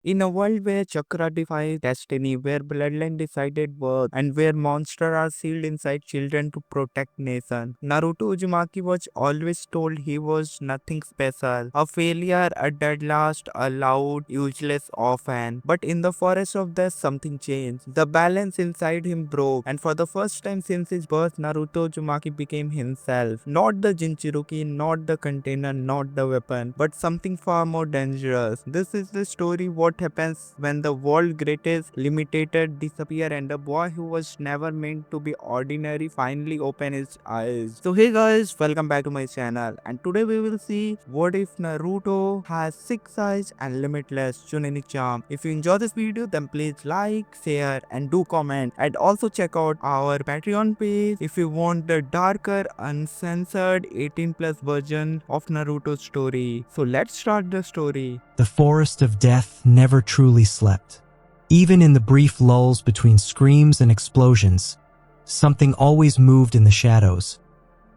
In a world where chakra defies destiny, where bloodline decided birth, and where monsters are sealed inside children to protect nation, Naruto Uzumaki was always told he was nothing special, a failure, a dead last, a loud, useless orphan. But in the forest of death, something changed. The balance inside him broke, and for the first time since his birth, Naruto Uzumaki became himself. Not the Jinchuriki, not the container, not the weapon, but something far more dangerous. This is the story what happens when the world greatest limited disappear and a boy who was never meant to be ordinary finally open his eyes. So hey guys, welcome back to my channel, and today we will see what if Naruto has 6 eyes and limitless Chunin charm. If you enjoy this video, then please like, share and do comment, and also check out our Patreon page if you want the darker, uncensored 18 plus version of Naruto's story. So let's start the story. The forest of death never truly slept. Even in the brief lulls between screams and explosions, something always moved in the shadows.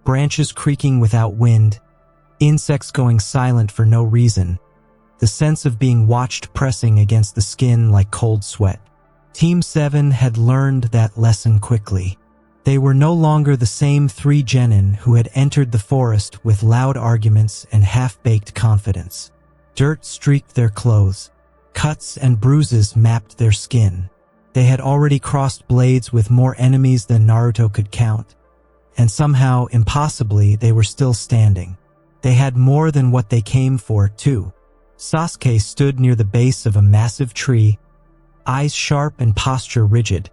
Branches creaking without wind, insects going silent for no reason, the sense of being watched pressing against the skin like cold sweat. Team 7 had learned that lesson quickly. They were no longer the same 3 genin who had entered the forest with loud arguments and half-baked confidence. Dirt streaked their clothes. Cuts and bruises mapped their skin. They had already crossed blades with more enemies than Naruto could count. And somehow, impossibly, they were still standing. They had more than what they came for, too. Sasuke stood near the base of a massive tree, eyes sharp and posture rigid,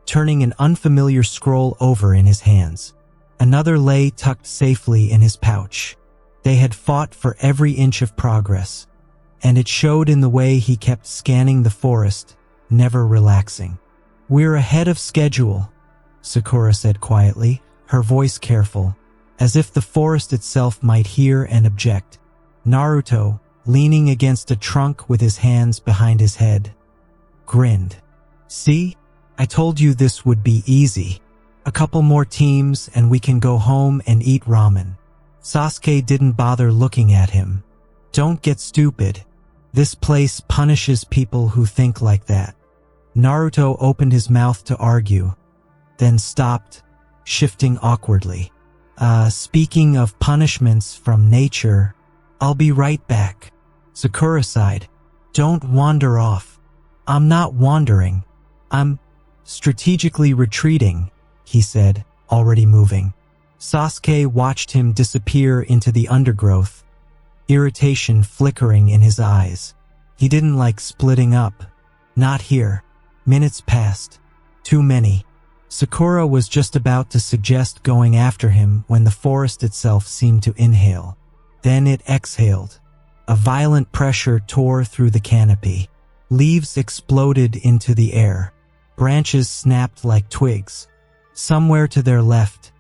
turning an unfamiliar scroll over in his hands. Another lay tucked safely in his pouch. They had fought for every inch of progress, and it showed in the way he kept scanning the forest, never relaxing. "We're ahead of schedule," Sakura said quietly, her voice careful, as if the forest itself might hear and object. Naruto, leaning against a trunk with his hands behind his head, grinned. "See? I told you this would be easy. A couple more teams and we can go home and eat ramen." Sasuke didn't bother looking at him. "Don't get stupid. This place punishes people who think like that." Naruto opened his mouth to argue, then stopped, shifting awkwardly. Speaking of punishments from nature, I'll be right back." Sakura sighed. "Don't wander off." "I'm not wandering. I'm strategically retreating," he said, already moving. Sasuke watched him disappear into the undergrowth, irritation flickering in his eyes. He didn't like splitting up. Not here. Minutes passed. Too many. Sakura was just about to suggest going after him when the forest itself seemed to inhale. Then it exhaled. A violent pressure tore through the canopy. Leaves exploded into the air. Branches snapped like twigs. Somewhere to their left,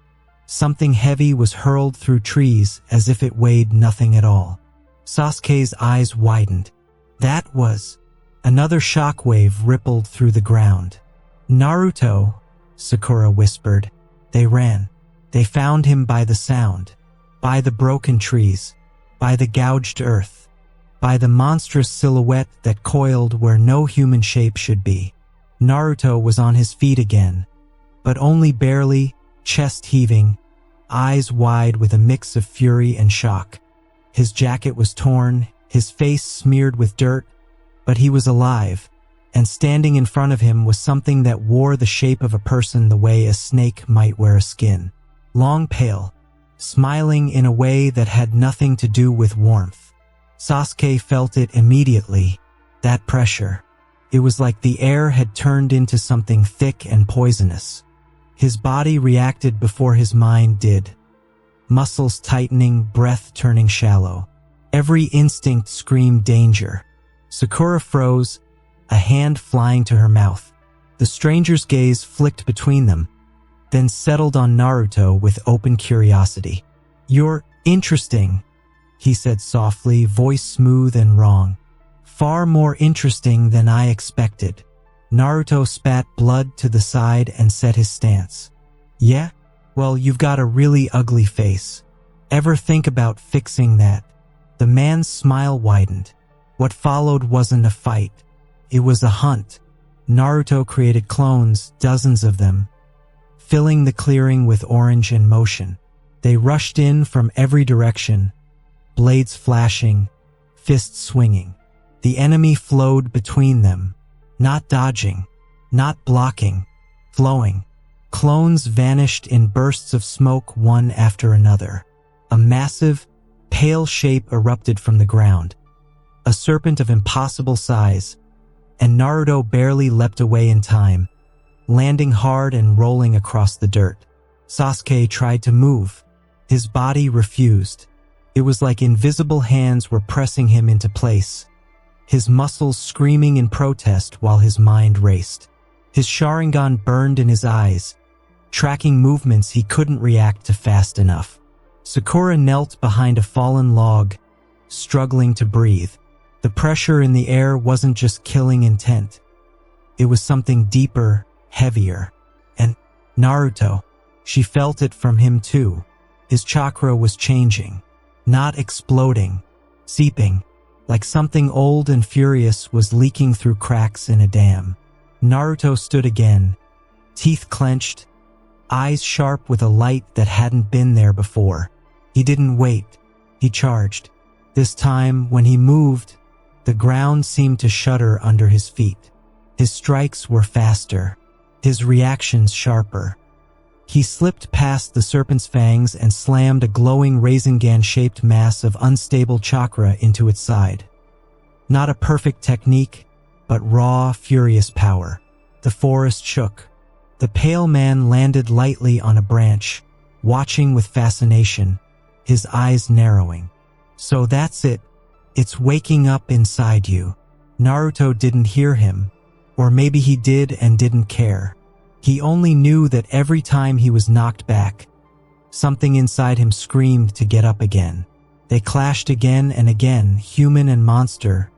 something heavy was hurled through trees as if it weighed nothing at all. Sasuke's eyes widened. That was... Another shockwave rippled through the ground. "Naruto," Sakura whispered. They ran. They found him by the sound, by the broken trees, by the gouged earth, by the monstrous silhouette that coiled where no human shape should be. Naruto was on his feet again, but only barely, chest heaving, eyes wide with a mix of fury and shock. His jacket was torn, his face smeared with dirt, but he was alive, and standing in front of him was something that wore the shape of a person the way a snake might wear a skin. Long pale, smiling in a way that had nothing to do with warmth. Sasuke felt it immediately, that pressure. It was like the air had turned into something thick and poisonous. His body reacted before his mind did. Muscles tightening, breath turning shallow. Every instinct screamed danger. Sakura froze, a hand flying to her mouth. The stranger's gaze flicked between them, then settled on Naruto with open curiosity. "You're interesting," he said softly, voice smooth and wrong. "Far more interesting than I expected." Naruto spat blood to the side and set his stance. "Yeah? Well, you've got a really ugly face. Ever think about fixing that?" The man's smile widened. What followed wasn't a fight. It was a hunt. Naruto created clones, dozens of them, filling the clearing with orange and motion. They rushed in from every direction, blades flashing, fists swinging. The enemy flowed between them, not dodging, not blocking, flowing. Clones vanished in bursts of smoke one after another. A massive, pale shape erupted from the ground, a serpent of impossible size, and Naruto barely leapt away in time, landing hard and rolling across the dirt. Sasuke tried to move. His body refused. It was like invisible hands were pressing him into place, his muscles screaming in protest while his mind raced. His Sharingan burned in his eyes, tracking movements he couldn't react to fast enough. Sakura knelt behind a fallen log, struggling to breathe. The pressure in the air wasn't just killing intent. It was something deeper, heavier. And Naruto, she felt it from him too. His chakra was changing, not exploding, seeping, like something old and furious was leaking through cracks in a dam. Naruto stood again, teeth clenched, eyes sharp with a light that hadn't been there before. He didn't wait. He charged. This time, when he moved, the ground seemed to shudder under his feet. His strikes were faster, his reactions sharper. He slipped past the serpent's fangs and slammed a glowing Rasengan-shaped mass of unstable chakra into its side. Not a perfect technique, but raw, furious power. The forest shook. The pale man landed lightly on a branch, watching with fascination, his eyes narrowing. So that's it. It's waking up inside you. Naruto didn't hear him, or maybe he did and didn't care. He only knew that every time he was knocked back, something inside him screamed to get up again. They clashed again and again, human and monster,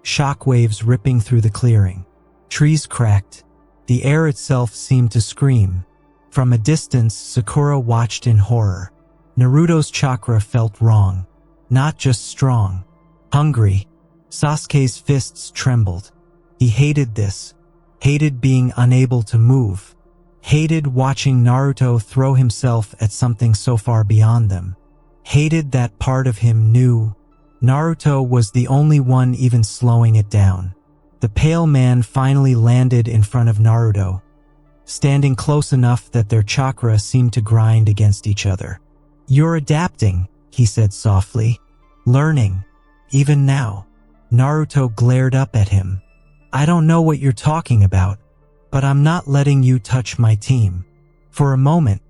shockwaves ripping through the clearing. Trees cracked. The air itself seemed to scream. From a distance, Sakura watched in horror. Naruto's chakra felt wrong. Not just strong. Hungry. Sasuke's fists trembled. He hated this. Hated being unable to move. Hated watching Naruto throw himself at something so far beyond them. Hated that part of him knew Naruto was the only one even slowing it down. The pale man finally landed in front of Naruto, standing close enough that their chakra seemed to grind against each other. "You're adapting," he said softly. "Learning. Even now." Naruto glared up at him. "I don't know what you're talking about, but I'm not letting you touch my team." For a moment,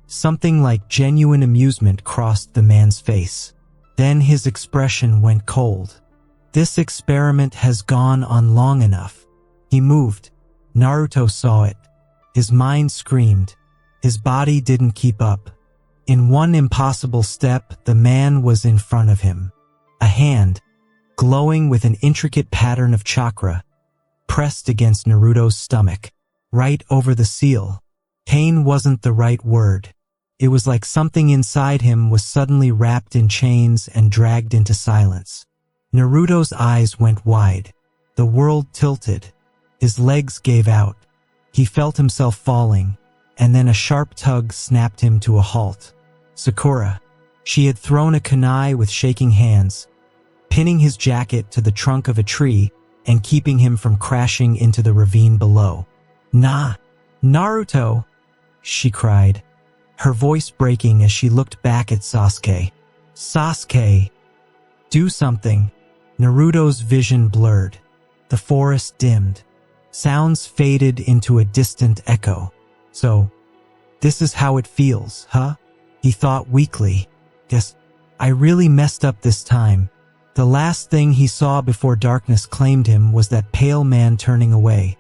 something like genuine amusement crossed the man's face. Then his expression went cold. This experiment has gone on long enough. He moved. Naruto saw it. His mind screamed. His body didn't keep up. In one impossible step, the man was in front of him. A hand, glowing with an intricate pattern of chakra, pressed against Naruto's stomach, right over the seal. Pain wasn't the right word. It was like something inside him was suddenly wrapped in chains and dragged into silence. Naruto's eyes went wide. The world tilted. His legs gave out. He felt himself falling, and then a sharp tug snapped him to a halt. Sakura. She had thrown a kunai with shaking hands, pinning his jacket to the trunk of a tree and keeping him from crashing into the ravine below. Naruto, she cried, her voice breaking as she looked back at Sasuke. Sasuke, do something. Naruto's vision blurred. The forest dimmed. Sounds faded into a distant echo. So, this is how it feels, huh? He thought weakly. Guess I really messed up this time. The last thing he saw before darkness claimed him was that pale man turning away,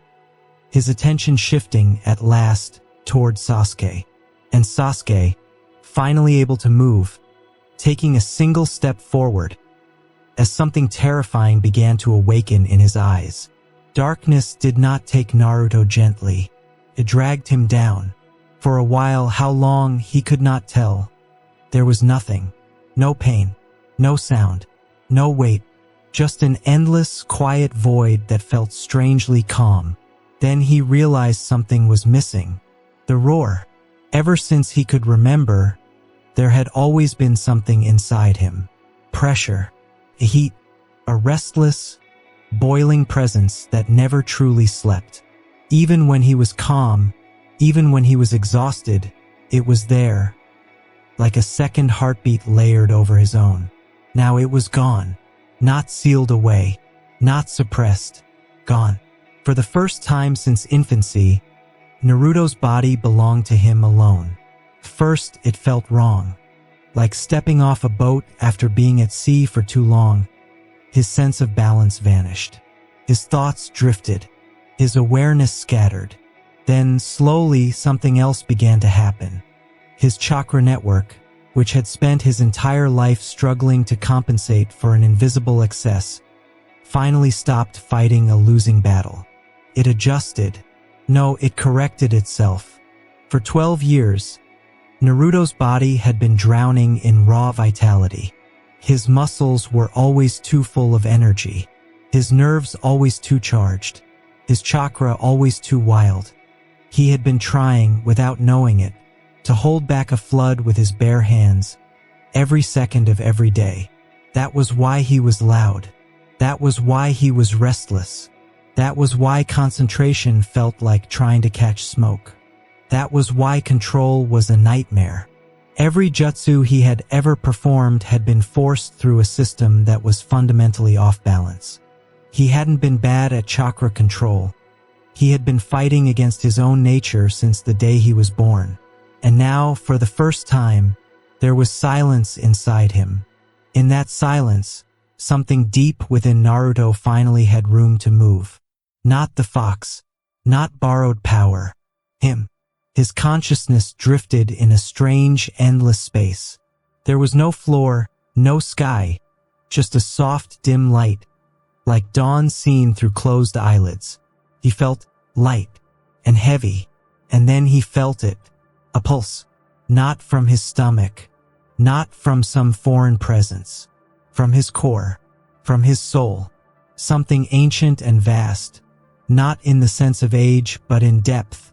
his attention shifting at last toward Sasuke. And Sasuke, finally able to move, taking a single step forward, as something terrifying began to awaken in his eyes. Darkness did not take Naruto gently. It dragged him down. For a while, how long, he could not tell. There was nothing. No pain. No sound. No weight. Just an endless, quiet void that felt strangely calm. Then he realized something was missing. The roar. Ever since he could remember, there had always been something inside him. Pressure, a heat, a restless, boiling presence that never truly slept. Even when he was calm, even when he was exhausted, it was there, like a second heartbeat layered over his own. Now it was gone, not sealed away, not suppressed, gone. For the first time since infancy, Naruto's body belonged to him alone. First, it felt wrong, like stepping off a boat after being at sea for too long. His sense of balance vanished. His thoughts drifted. His awareness scattered. Then, slowly, something else began to happen. His chakra network, which had spent his entire life struggling to compensate for an invisible excess, finally stopped fighting a losing battle. It adjusted. No, it corrected itself. For 12 years, Naruto's body had been drowning in raw vitality. His muscles were always too full of energy. His nerves always too charged. His chakra always too wild. He had been trying, without knowing it, to hold back a flood with his bare hands, every second of every day. That was why he was loud. That was why he was restless. That was why concentration felt like trying to catch smoke. That was why control was a nightmare. Every jutsu he had ever performed had been forced through a system that was fundamentally off balance. He hadn't been bad at chakra control. He had been fighting against his own nature since the day he was born. And now, for the first time, there was silence inside him. In that silence, something deep within Naruto finally had room to move. Not the fox, not borrowed power. Him. His consciousness drifted in a strange, endless space. There was no floor, no sky, just a soft, dim light, like dawn seen through closed eyelids. He felt light and heavy, and then he felt it. A pulse, not from his stomach, not from some foreign presence, from his core, from his soul, something ancient and vast, not in the sense of age but in depth,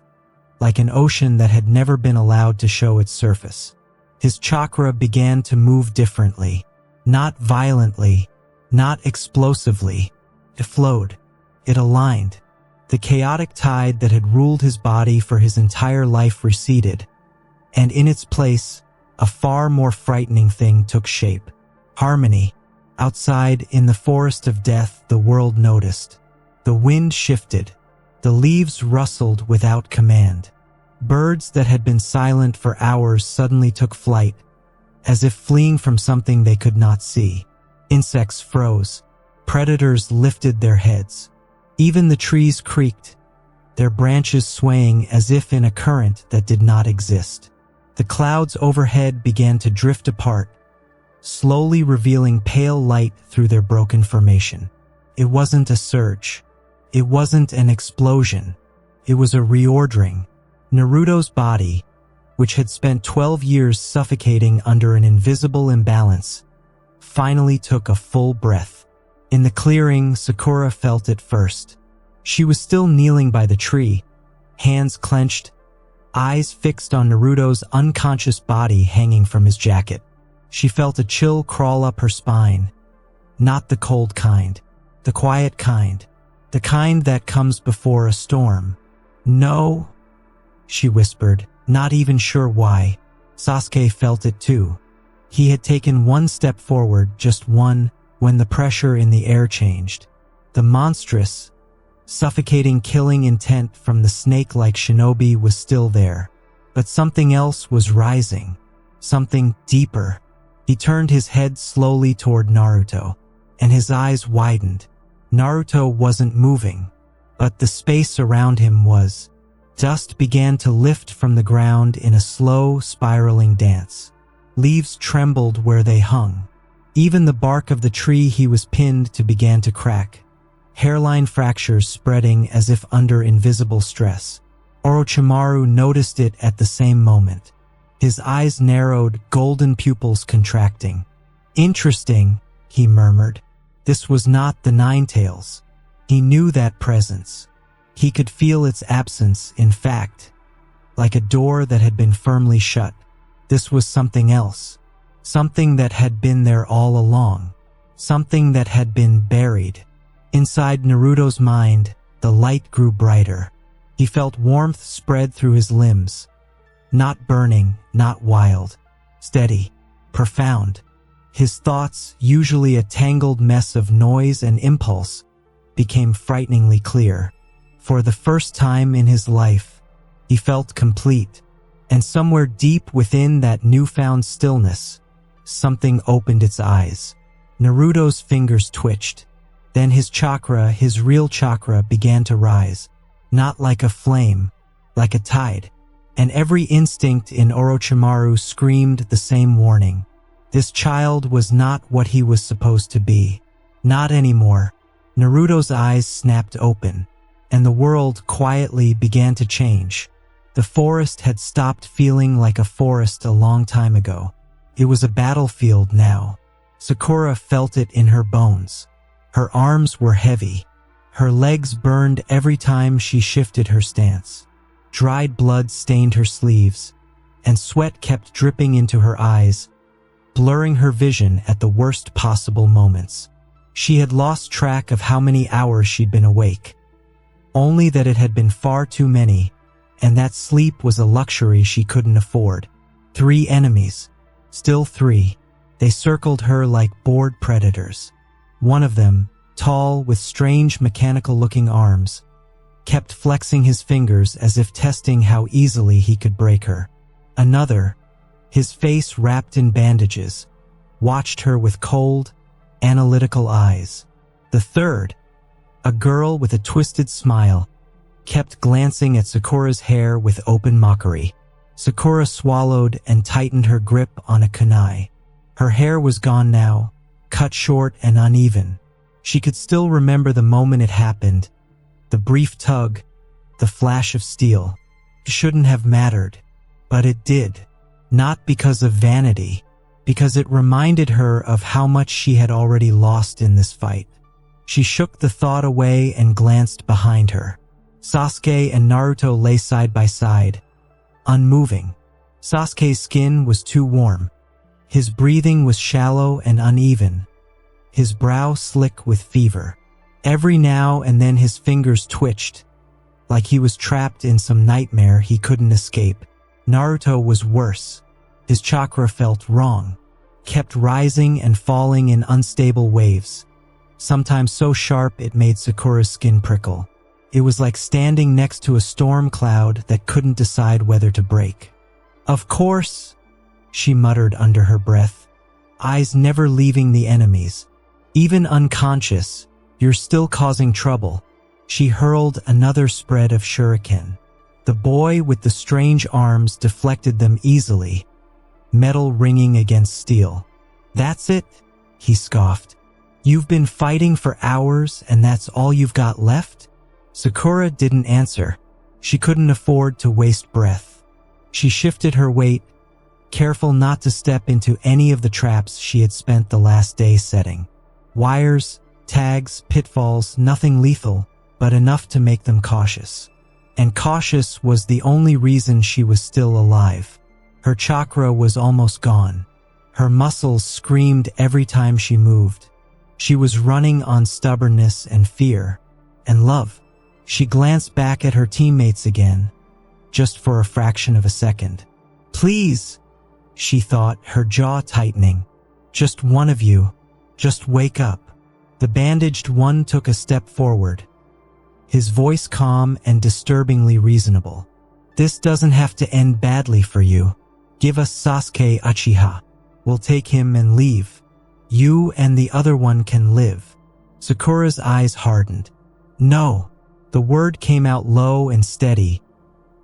like an ocean that had never been allowed to show its surface. His chakra began to move differently, not violently, not explosively. It flowed. It aligned. The chaotic tide that had ruled his body for his entire life receded, and in its place, a far more frightening thing took shape. Harmony. Outside, in the forest of death, the world noticed. The wind shifted. The leaves rustled without command. Birds that had been silent for hours suddenly took flight, as if fleeing from something they could not see. Insects froze. Predators lifted their heads. Even the trees creaked, their branches swaying as if in a current that did not exist. The clouds overhead began to drift apart, slowly revealing pale light through their broken formation. It wasn't a surge. It wasn't an explosion. It was a reordering. Naruto's body, which had spent 12 years suffocating under an invisible imbalance, finally took a full breath. In the clearing, Sakura felt it first. She was still kneeling by the tree, hands clenched, eyes fixed on Naruto's unconscious body hanging from his jacket. She felt a chill crawl up her spine. Not the cold kind, the quiet kind, the kind that comes before a storm. No, she whispered, not even sure why. Sasuke felt it too. He had taken one step forward, just one, when the pressure in the air changed. The monstrous, suffocating killing intent from the snake-like shinobi was still there. But something else was rising. Something deeper. He turned his head slowly toward Naruto, and his eyes widened. Naruto wasn't moving, but the space around him was. Dust began to lift from the ground in a slow, spiraling dance. Leaves trembled where they hung. Even the bark of the tree he was pinned to began to crack, hairline fractures spreading as if under invisible stress. Orochimaru noticed it at the same moment. His eyes narrowed, golden pupils contracting. Interesting, he murmured. This was not the Nine Tails. He knew that presence. He could feel its absence, in fact, like a door that had been firmly shut. This was something else. Something that had been there all along. Something that had been buried. Inside Naruto's mind, the light grew brighter. He felt warmth spread through his limbs. Not burning, not wild. Steady, profound. His thoughts, usually a tangled mess of noise and impulse, became frighteningly clear. For the first time in his life, he felt complete. And somewhere deep within that newfound stillness, something opened its eyes. Naruto's fingers twitched. Then his chakra, his real chakra, began to rise. Not like a flame, like a tide. And every instinct in Orochimaru screamed the same warning. This child was not what he was supposed to be. Not anymore. Naruto's eyes snapped open, and the world quietly began to change. The forest had stopped feeling like a forest a long time ago. It was a battlefield now. Sakura felt it in her bones. Her arms were heavy. Her legs burned every time she shifted her stance. Dried blood stained her sleeves, and sweat kept dripping into her eyes, blurring her vision at the worst possible moments. She had lost track of how many hours she'd been awake. Only that it had been far too many, and that sleep was a luxury she couldn't afford. 3 enemies. Still 3. They circled her like bored predators. One of them, tall with strange mechanical-looking arms, kept flexing his fingers as if testing how easily he could break her. Another, his face wrapped in bandages, watched her with cold, analytical eyes. The third, a girl with a twisted smile, kept glancing at Sakura's hair with open mockery. Sakura swallowed and tightened her grip on a kunai. Her hair was gone now, cut short and uneven. She could still remember the moment it happened, the brief tug, the flash of steel. It shouldn't have mattered, but it did. Not because of vanity, because it reminded her of how much she had already lost in this fight. She shook the thought away and glanced behind her. Sasuke and Naruto lay side by side, unmoving. Sasuke's skin was too warm. His breathing was shallow and uneven, his brow slick with fever. Every now and then his fingers twitched, like he was trapped in some nightmare he couldn't escape. Naruto was worse. His chakra felt wrong, kept rising and falling in unstable waves, sometimes so sharp it made Sakura's skin prickle. It was like standing next to a storm cloud that couldn't decide whether to break. "Of course," she muttered under her breath, eyes never leaving the enemies. "Even unconscious, you're still causing trouble." She hurled another spread of shuriken. The boy with the strange arms deflected them easily, metal ringing against steel. "That's it?" he scoffed. "You've been fighting for hours and that's all you've got left?" Sakura didn't answer. She couldn't afford to waste breath. She shifted her weight, careful not to step into any of the traps she had spent the last day setting. Wires, tags, pitfalls, nothing lethal, but enough to make them cautious. And cautious was the only reason she was still alive. Her chakra was almost gone. Her muscles screamed every time she moved. She was running on stubbornness and fear, and love. She glanced back at her teammates again, just for a fraction of a second. "Please," she thought, her jaw tightening. "Just one of you. Just wake up." The bandaged one took a step forward, his voice calm and disturbingly reasonable. "This doesn't have to end badly for you. Give us Sasuke Uchiha. We'll take him and leave. You and the other one can live." Sakura's eyes hardened. "No." The word came out low and steady,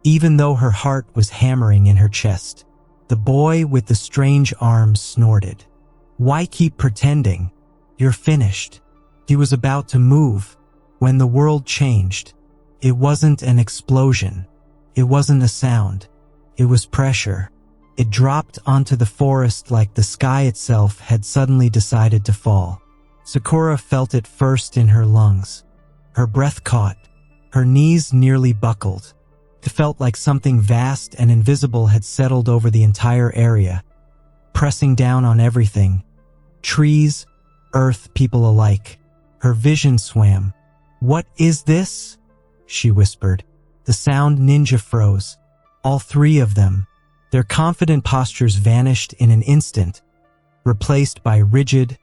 even though her heart was hammering in her chest. The boy with the strange arms snorted. "Why keep pretending? You're finished." He was about to move when the world changed. It wasn't an explosion. It wasn't a sound. It was pressure. It dropped onto the forest like the sky itself had suddenly decided to fall. Sakura felt it first in her lungs. Her breath caught. Her knees nearly buckled. It felt like something vast and invisible had settled over the entire area, pressing down on everything. Trees, earth, people alike. Her vision swam. "What is this?" she whispered. The sound ninja froze. All three of them. Their confident postures vanished in an instant, replaced by rigid,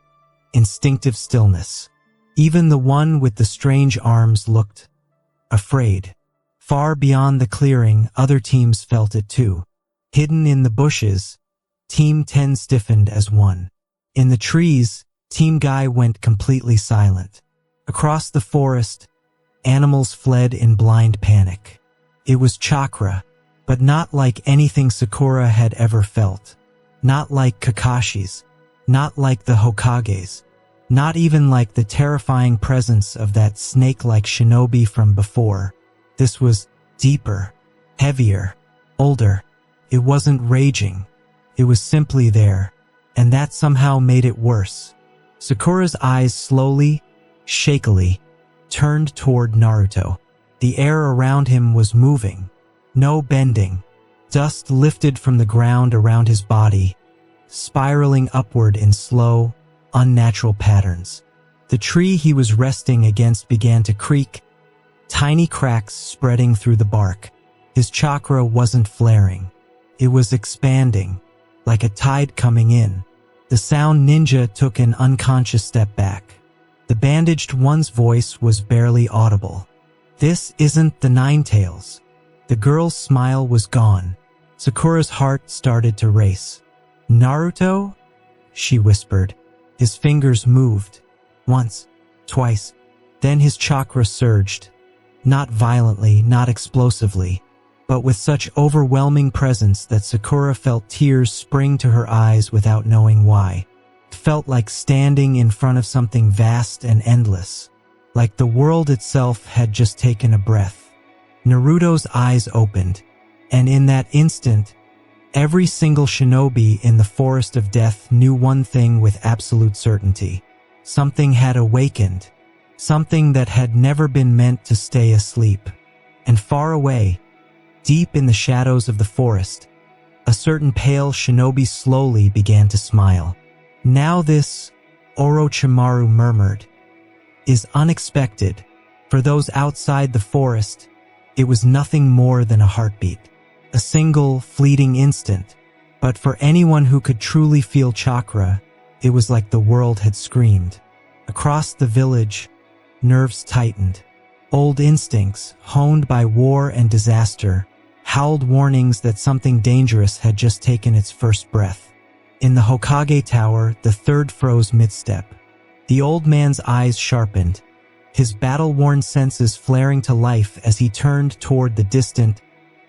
instinctive stillness. Even the one with the strange arms looked afraid. Far beyond the clearing, other teams felt it too. Hidden in the bushes, Team 10 stiffened as one. In the trees, Team Guy went completely silent. Across the forest, animals fled in blind panic. It was chakra, but not like anything Sakura had ever felt. Not like Kakashi's. Not like the Hokage's. Not even like the terrifying presence of that snake-like shinobi from before. This was deeper, heavier, older. It wasn't raging. It was simply there, and that somehow made it worse. Sakura's eyes slowly, shakily, turned toward Naruto. The air around him was moving. No bending. Dust lifted from the ground around his body, spiraling upward in slow, unnatural patterns. The tree he was resting against began to creak, tiny cracks spreading through the bark. His chakra wasn't flaring. It was expanding, like a tide coming in. The sound ninja took an unconscious step back. The bandaged one's voice was barely audible. "This isn't the Ninetales." The girl's smile was gone. Sakura's heart started to race. "Naruto?" she whispered. His fingers moved. Once, twice. Then his chakra surged. Not violently, not explosively, but with such overwhelming presence that Sakura felt tears spring to her eyes without knowing why. It felt like standing in front of something vast and endless, like the world itself had just taken a breath. Naruto's eyes opened, and in that instant, every single shinobi in the Forest of Death knew one thing with absolute certainty. Something had awakened, something that had never been meant to stay asleep. And far away, deep in the shadows of the forest, a certain pale shinobi slowly began to smile. "Now this," Orochimaru murmured, "is unexpected. For those outside the forest, it was nothing more than a heartbeat. A single, fleeting instant. But for anyone who could truly feel chakra, it was like the world had screamed. Across the village, nerves tightened. Old instincts, honed by war and disaster, howled warnings that something dangerous had just taken its first breath. In the Hokage Tower, the third froze mid-step. The old man's eyes sharpened, his battle-worn senses flaring to life as he turned toward the distant,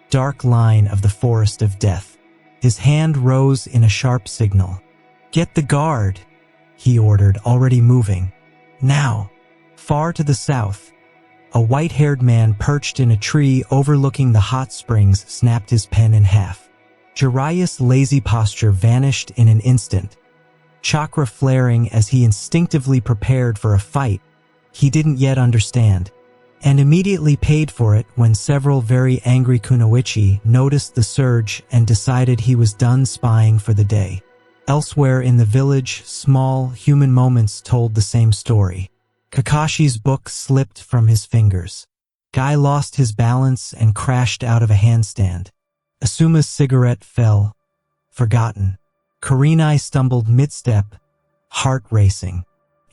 dark line of the Forest of Death. His hand rose in a sharp signal. "Get the guard," he ordered, already moving. Now, far to the south, a white-haired man perched in a tree overlooking the hot springs snapped his pen in half. Jiraiya's lazy posture vanished in an instant, chakra flaring as he instinctively prepared for a fight he didn't yet understand, and immediately paid for it when several very angry kunoichi noticed the surge and decided he was done spying for the day. Elsewhere in the village, small, human moments told the same story. Kakashi's book slipped from his fingers. Guy lost his balance and crashed out of a handstand. Asuma's cigarette fell, forgotten. Kurenai stumbled mid-step, heart racing.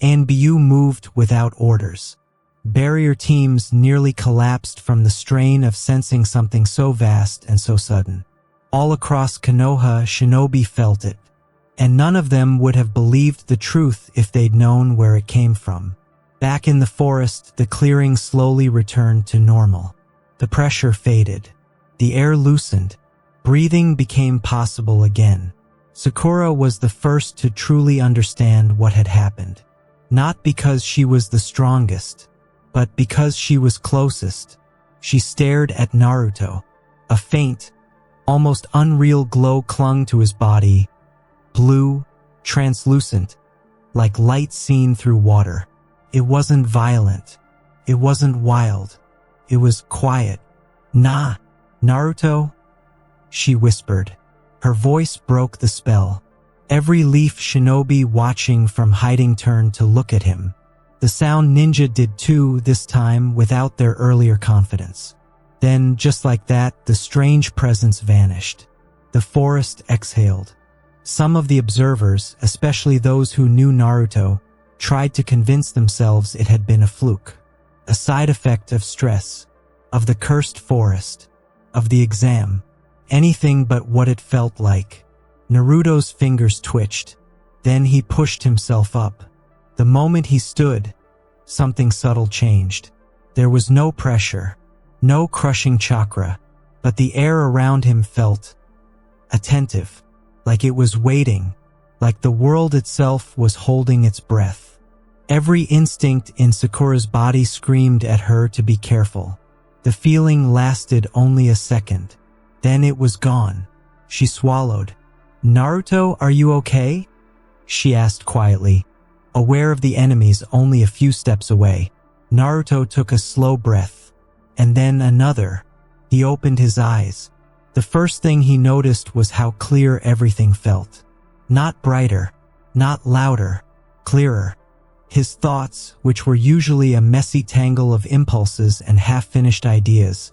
Anbyu moved without orders. Barrier teams nearly collapsed from the strain of sensing something so vast and so sudden. All across Konoha, shinobi felt it, and none of them would have believed the truth if they'd known where it came from. Back in the forest, the clearing slowly returned to normal. The pressure faded. The air loosened. Breathing became possible again. Sakura was the first to truly understand what had happened. Not because she was the strongest, but because she was closest. She stared at Naruto. A faint, almost unreal glow clung to his body, blue, translucent, like light seen through water. It wasn't violent. It wasn't wild. It was quiet. "Nah, Naruto," she whispered. Her voice broke the spell. Every leaf shinobi watching from hiding turned to look at him. The sound ninja did too, this time without their earlier confidence. Then, just like that, the strange presence vanished. The forest exhaled. Some of the observers, especially those who knew Naruto, tried to convince themselves it had been a fluke, a side effect of stress, of the cursed forest, of the exam, anything but what it felt like. Naruto's fingers twitched. Then he pushed himself up. The moment he stood, something subtle changed. There was no pressure, no crushing chakra, but the air around him felt attentive, like it was waiting, like the world itself was holding its breath. Every instinct in Sakura's body screamed at her to be careful. The feeling lasted only a second. Then it was gone. She swallowed. "Naruto, are you okay?" she asked quietly, aware of the enemies only a few steps away. Naruto took a slow breath, and then another. He opened his eyes. The first thing he noticed was how clear everything felt. Not brighter, not louder, clearer. His thoughts, which were usually a messy tangle of impulses and half-finished ideas,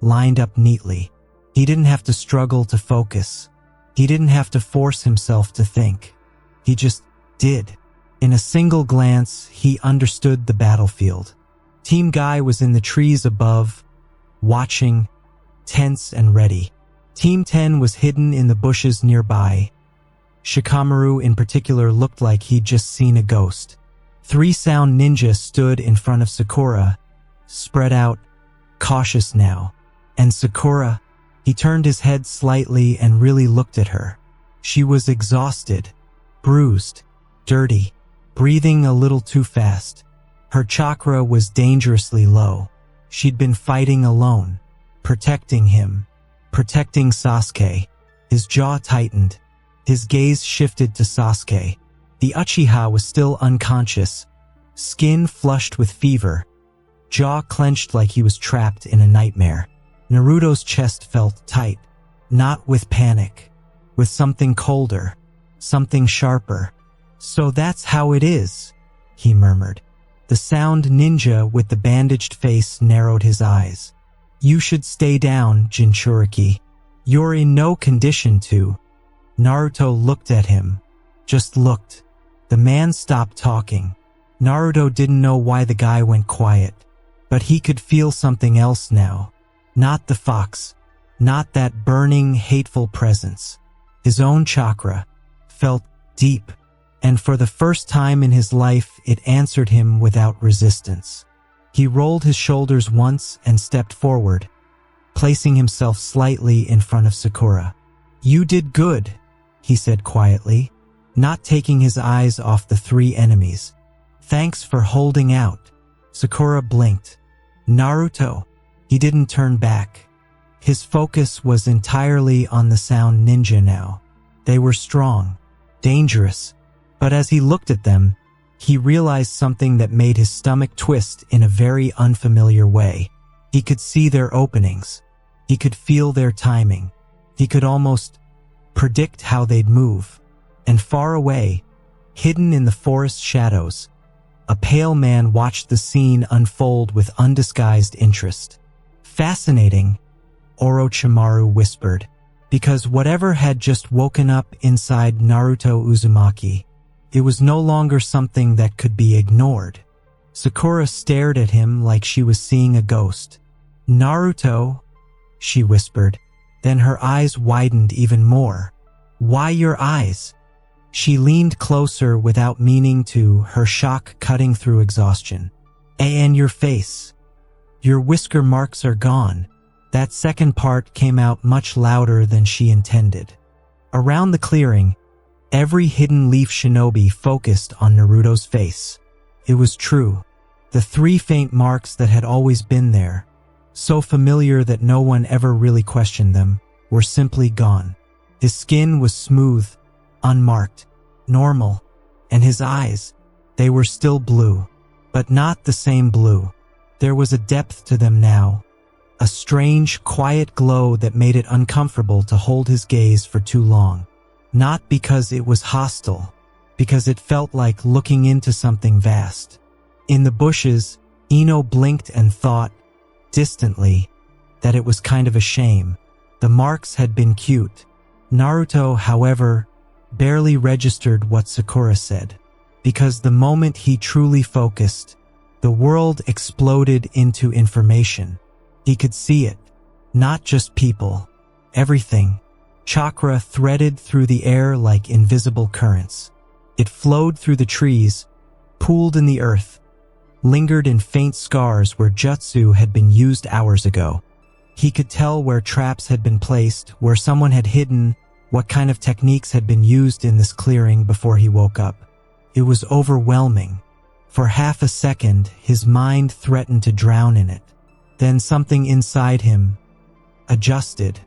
lined up neatly. He didn't have to struggle to focus. He didn't have to force himself to think. He just did. In a single glance, he understood the battlefield. Team Guy was in the trees above, watching, tense and ready. Team 10 was hidden in the bushes nearby. Shikamaru in particular looked like he'd just seen a ghost. 3 sound ninja stood in front of Sakura, spread out, cautious now. And Sakura, he turned his head slightly and really looked at her. She was exhausted, bruised, dirty, breathing a little too fast. Her chakra was dangerously low. She'd been fighting alone, protecting him, protecting Sasuke. His jaw tightened. His gaze shifted to Sasuke. The Uchiha was still unconscious, skin flushed with fever, jaw clenched like he was trapped in a nightmare. Naruto's chest felt tight, not with panic, with something colder, something sharper. "So that's how it is," he murmured. The sound ninja with the bandaged face narrowed his eyes. "You should stay down, Jinchuriki. You're in no condition to." Naruto looked at him. Just looked. The man stopped talking. Naruto didn't know why the guy went quiet, but he could feel something else now. Not the fox, not that burning, hateful presence. His own chakra felt deep, and for the first time in his life, it answered him without resistance. He rolled his shoulders once and stepped forward, placing himself slightly in front of Sakura. "You did good," he said quietly, not taking his eyes off the 3 enemies. "Thanks for holding out." Sakura blinked. "Naruto." He didn't turn back. His focus was entirely on the sound ninja now. They were strong, dangerous, but as he looked at them, he realized something that made his stomach twist in a very unfamiliar way. He could see their openings. He could feel their timing. He could almost predict how they'd move. And far away, hidden in the forest shadows, a pale man watched the scene unfold with undisguised interest. "Fascinating," Orochimaru whispered, because whatever had just woken up inside Naruto Uzumaki, it was no longer something that could be ignored. Sakura stared at him like she was seeing a ghost. "Naruto," she whispered, then her eyes widened even more. "Why your eyes?" She leaned closer without meaning to, her shock cutting through exhaustion. "And your face. Your whisker marks are gone." That second part came out much louder than she intended. Around the clearing, every hidden leaf shinobi focused on Naruto's face. It was true. The 3 faint marks that had always been there, so familiar that no one ever really questioned them, were simply gone. His skin was smooth, unmarked, normal. And his eyes, they were still blue, but not the same blue. There was a depth to them now, a strange, quiet glow that made it uncomfortable to hold his gaze for too long. Not because it was hostile, because it felt like looking into something vast. In the bushes, Ino blinked and thought, distantly, that it was kind of a shame. The marks had been cute. Naruto, however, barely registered what Sakura said, because the moment he truly focused, the world exploded into information. He could see it, not just people, everything. Chakra threaded through the air like invisible currents. It flowed through the trees, pooled in the earth, lingered in faint scars where jutsu had been used hours ago. He could tell where traps had been placed, where someone had hidden, what kind of techniques had been used in this clearing before he woke up. It was overwhelming. For half a second, his mind threatened to drown in it. Then something inside him adjusted.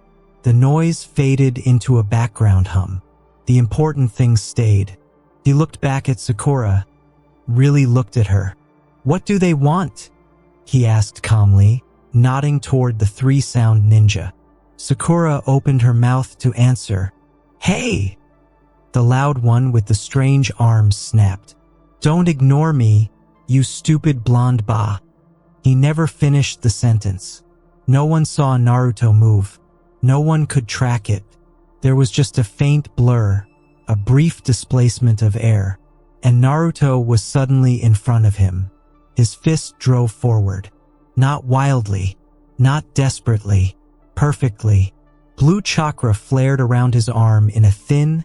The noise faded into a background hum. The important things stayed. He looked back at Sakura, really looked at her. "What do they want?" he asked calmly, nodding toward the three-sound ninja. Sakura opened her mouth to answer. "Hey!" The loud one with the strange arms snapped. "Don't ignore me, you stupid blonde ba." He never finished the sentence. No one saw Naruto move. No one could track it. There was just a faint blur, a brief displacement of air, and Naruto was suddenly in front of him. His fist drove forward. Not wildly, not desperately, perfectly. Blue chakra flared around his arm in a thin,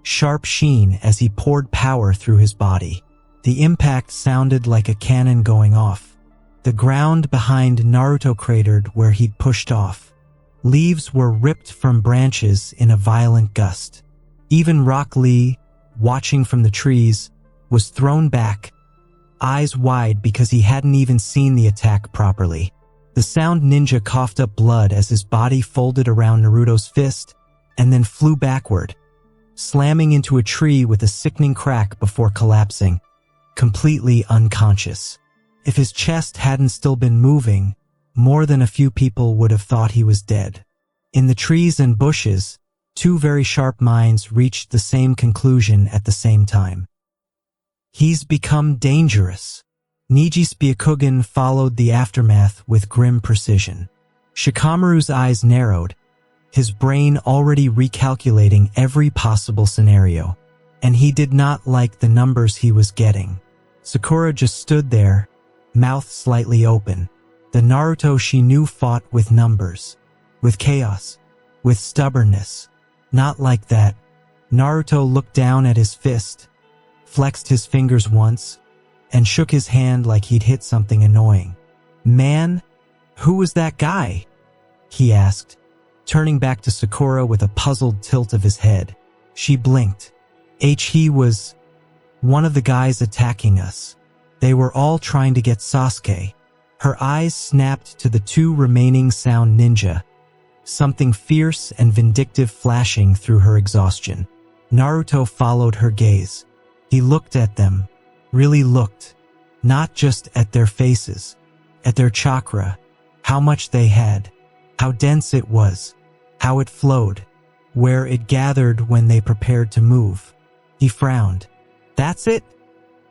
sharp sheen as he poured power through his body. The impact sounded like a cannon going off. The ground behind Naruto cratered where he'd pushed off. Leaves were ripped from branches in a violent gust. Even Rock Lee, watching from the trees, was thrown back, eyes wide because he hadn't even seen the attack properly. The sound ninja coughed up blood as his body folded around Naruto's fist and then flew backward, slamming into a tree with a sickening crack before collapsing, completely unconscious. If his chest hadn't still been moving, more than a few people would have thought he was dead. In the trees and bushes, two very sharp minds reached the same conclusion at the same time. He's become dangerous. Niji's Byakugan followed the aftermath with grim precision. Shikamaru's eyes narrowed, his brain already recalculating every possible scenario. And he did not like the numbers he was getting. Sakura just stood there, mouth slightly open. The Naruto she knew fought with numbers, with chaos, with stubbornness. Not like that. Naruto looked down at his fist, flexed his fingers once, and shook his hand like he'd hit something annoying. "Man, who was that guy?" he asked, turning back to Sakura with a puzzled tilt of his head. She blinked. He was one of the guys attacking us. They were all trying to get Sasuke. Her eyes snapped to the two remaining sound ninja, something fierce and vindictive flashing through her exhaustion. Naruto followed her gaze. He looked at them, really looked, not just at their faces, at their chakra, how much they had, how dense it was, how it flowed, where it gathered when they prepared to move. He frowned. "That's it?"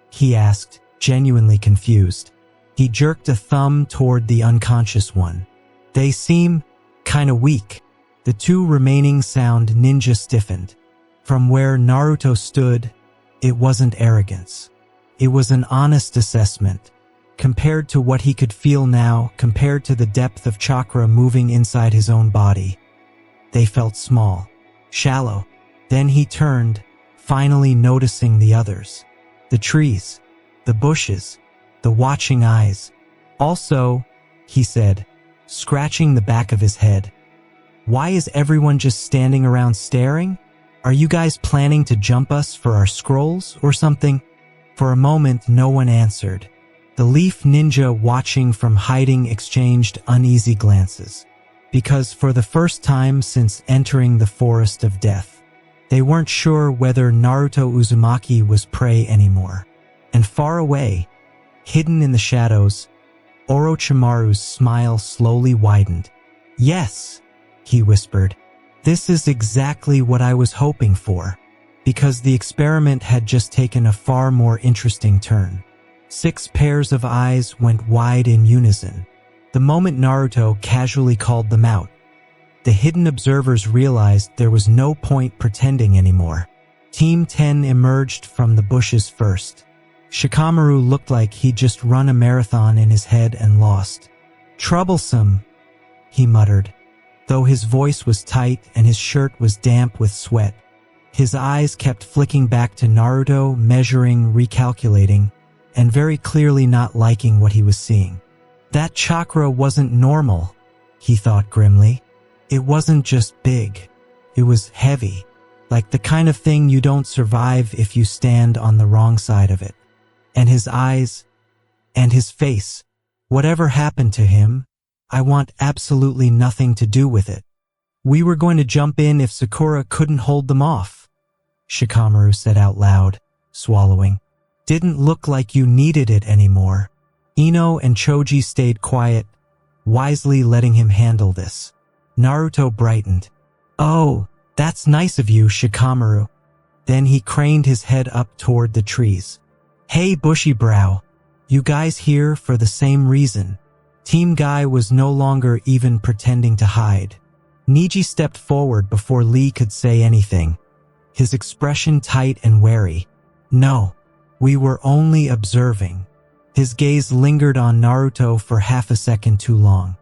he asked, genuinely confused. He jerked a thumb toward the unconscious one. "They seem kinda weak." The two remaining sound ninja stiffened. From where Naruto stood, it wasn't arrogance. It was an honest assessment. Compared to what he could feel now, compared to the depth of chakra moving inside his own body, they felt small, shallow. Then he turned, finally noticing the others. The trees, the bushes, the watching eyes. "Also," he said, scratching the back of his head, "why is everyone just standing around staring? Are you guys planning to jump us for our scrolls or something?" For a moment, no one answered. The leaf ninja watching from hiding exchanged uneasy glances. Because for the first time since entering the forest of death, They weren't sure whether Naruto Uzumaki was prey anymore. And far away, hidden in the shadows, Orochimaru's smile slowly widened. "Yes," he whispered. "This is exactly what I was hoping for." Because the experiment had just taken a far more interesting turn. 6 pairs of eyes went wide in unison. The moment Naruto casually called them out, the hidden observers realized there was no point pretending anymore. Team 10 emerged from the bushes first. Shikamaru looked like he'd just run a marathon in his head and lost. "Troublesome," he muttered, though his voice was tight and his shirt was damp with sweat. His eyes kept flicking back to Naruto, measuring, recalculating, and very clearly not liking what he was seeing. That chakra wasn't normal, he thought grimly. It wasn't just big. It was heavy, like the kind of thing you don't survive if you stand on the wrong side of it. And his eyes, and his face, whatever happened to him, I want absolutely nothing to do with it. We were going to jump in if Sakura couldn't hold them off, Shikamaru said out loud, swallowing. Didn't look like you needed it anymore. Ino and Choji stayed quiet, wisely letting him handle this. Naruto brightened. "Oh, that's nice of you, Shikamaru." Then he craned his head up toward the trees. "Hey, Bushy Brow, you guys here for the same reason?" Team Guy was no longer even pretending to hide. Niji stepped forward before Lee could say anything, his expression tight and wary. "No, we were only observing." His gaze lingered on Naruto for half a second too long.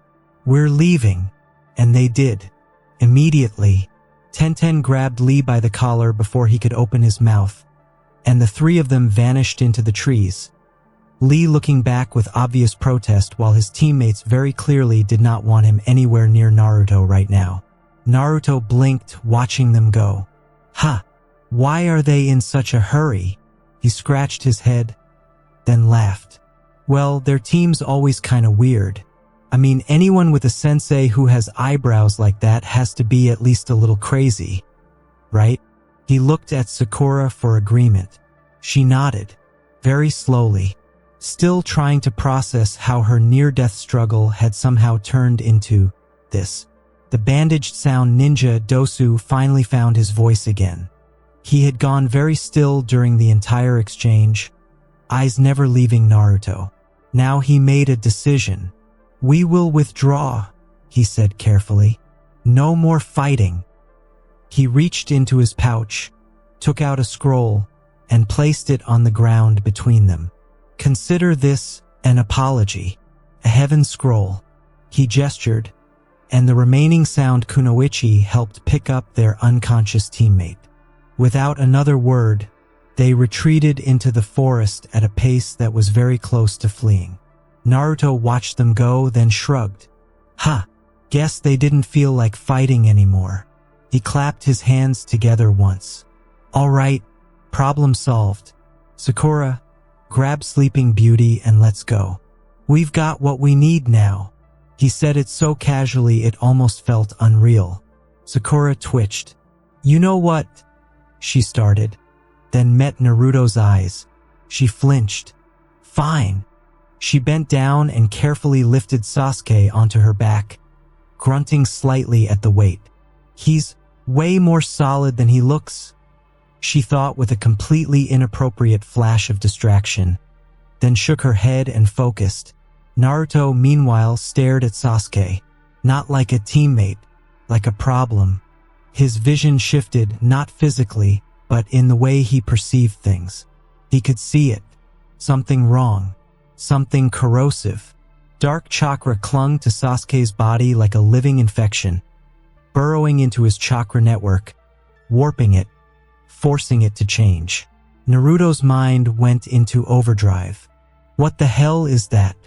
"We're leaving." And they did. Immediately, Tenten grabbed Lee by the collar before he could open his mouth, and the 3 of them vanished into the trees. Lee looking back with obvious protest while his teammates very clearly did not want him anywhere near Naruto right now. Naruto blinked, watching them go. "Ha! Why are they in such a hurry?" He scratched his head, then laughed. "Well, their team's always kinda weird. I mean, anyone with a sensei who has eyebrows like that has to be at least a little crazy, right?" He looked at Sakura for agreement. She nodded, very slowly, still trying to process how her near-death struggle had somehow turned into this. The bandaged sound ninja Dosu finally found his voice again. He had gone very still during the entire exchange, eyes never leaving Naruto. Now he made a decision. "We will withdraw," he said carefully. "No more fighting." He reached into his pouch, took out a scroll, and placed it on the ground between them. "Consider this an apology, a heaven scroll." He gestured, and the remaining sound Kunoichi helped pick up their unconscious teammate. Without another word, they retreated into the forest at a pace that was very close to fleeing. Naruto watched them go, then shrugged. "Ha! Guess they didn't feel like fighting anymore." He clapped his hands together once. "All right, problem solved. Sakura, grab Sleeping Beauty and let's go. We've got what we need now." He said it so casually it almost felt unreal. Sakura twitched. "You know what?" she started, then met Naruto's eyes. She flinched. "Fine." She bent down and carefully lifted Sasuke onto her back, grunting slightly at the weight. "He's way more solid than he looks," she thought with a completely inappropriate flash of distraction, then shook her head and focused. Naruto, meanwhile, stared at Sasuke, not like a teammate, like a problem. His vision shifted, not physically, but in the way he perceived things. He could see it. Something wrong. Something corrosive. Dark chakra clung to Sasuke's body like a living infection, burrowing into his chakra network, warping it, forcing it to change. Naruto's mind went into overdrive. What the hell is that?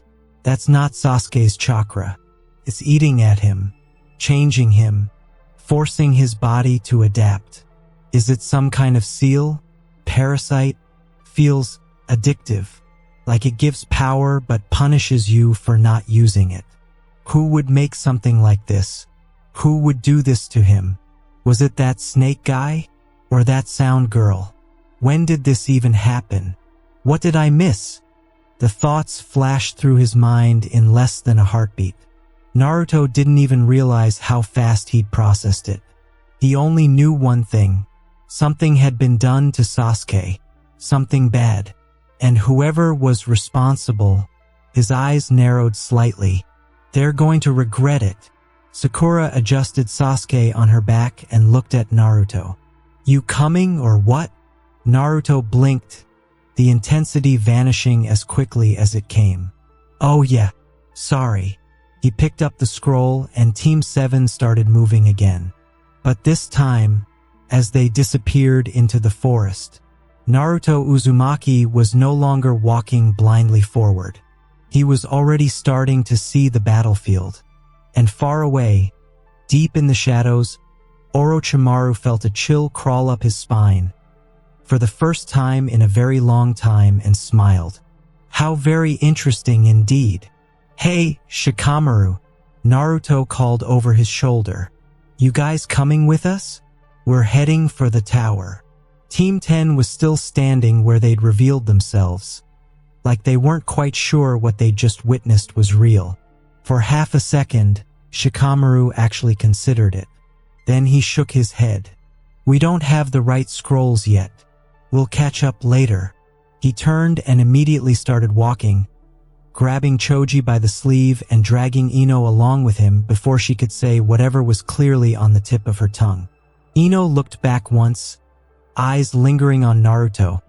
That's not Sasuke's chakra. It's eating at him, changing him, forcing his body to adapt. Is it some kind of seal? Parasite? Feels addictive. Like it gives power but punishes you for not using it. Who would make something like this? Who would do this to him? Was it that snake guy? Or that sound girl? When did this even happen? What did I miss? The thoughts flashed through his mind in less than a heartbeat. Naruto didn't even realize how fast he'd processed it. He only knew one thing. Something had been done to Sasuke. Something bad. And whoever was responsible, his eyes narrowed slightly. They're going to regret it. Sakura adjusted Sasuke on her back and looked at Naruto. You coming or what? Naruto blinked, the intensity vanishing as quickly as it came. Oh yeah, sorry. He picked up the scroll and Team 7 started moving again. But this time, as they disappeared into the forest, Naruto Uzumaki was no longer walking blindly forward. He was already starting to see the battlefield. And far away, deep in the shadows, Orochimaru felt a chill crawl up his spine, for the first time in a very long time, and smiled. How very interesting indeed. Hey, Shikamaru, Naruto called over his shoulder. You guys coming with us? We're heading for the tower. Team 10 was still standing where they'd revealed themselves, like they weren't quite sure what they'd just witnessed was real. For half a second, Shikamaru actually considered it. Then he shook his head. We don't have the right scrolls yet. We'll catch up later. He turned and immediately started walking, grabbing Choji by the sleeve and dragging Ino along with him before she could say whatever was clearly on the tip of her tongue. Ino looked back once, eyes lingering on Naruto,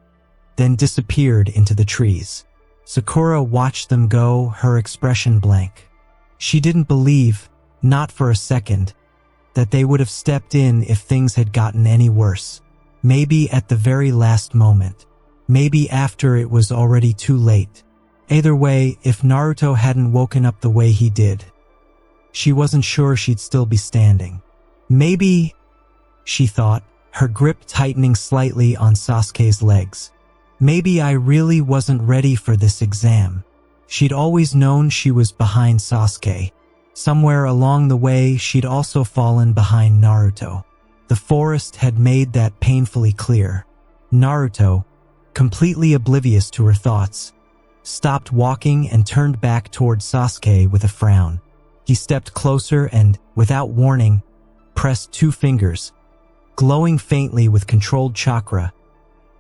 then disappeared into the trees. Sakura watched them go, her expression blank. She didn't believe, not for a second, that they would have stepped in if things had gotten any worse. Maybe at the very last moment. Maybe after it was already too late. Either way, if Naruto hadn't woken up the way he did, she wasn't sure she'd still be standing. Maybe, she thought, her grip tightening slightly on Sasuke's legs. Maybe I really wasn't ready for this exam. She'd always known she was behind Sasuke. Somewhere along the way, she'd also fallen behind Naruto. The forest had made that painfully clear. Naruto, completely oblivious to her thoughts, stopped walking and turned back toward Sasuke with a frown. He stepped closer and, without warning, pressed 2 fingers, glowing faintly with controlled chakra,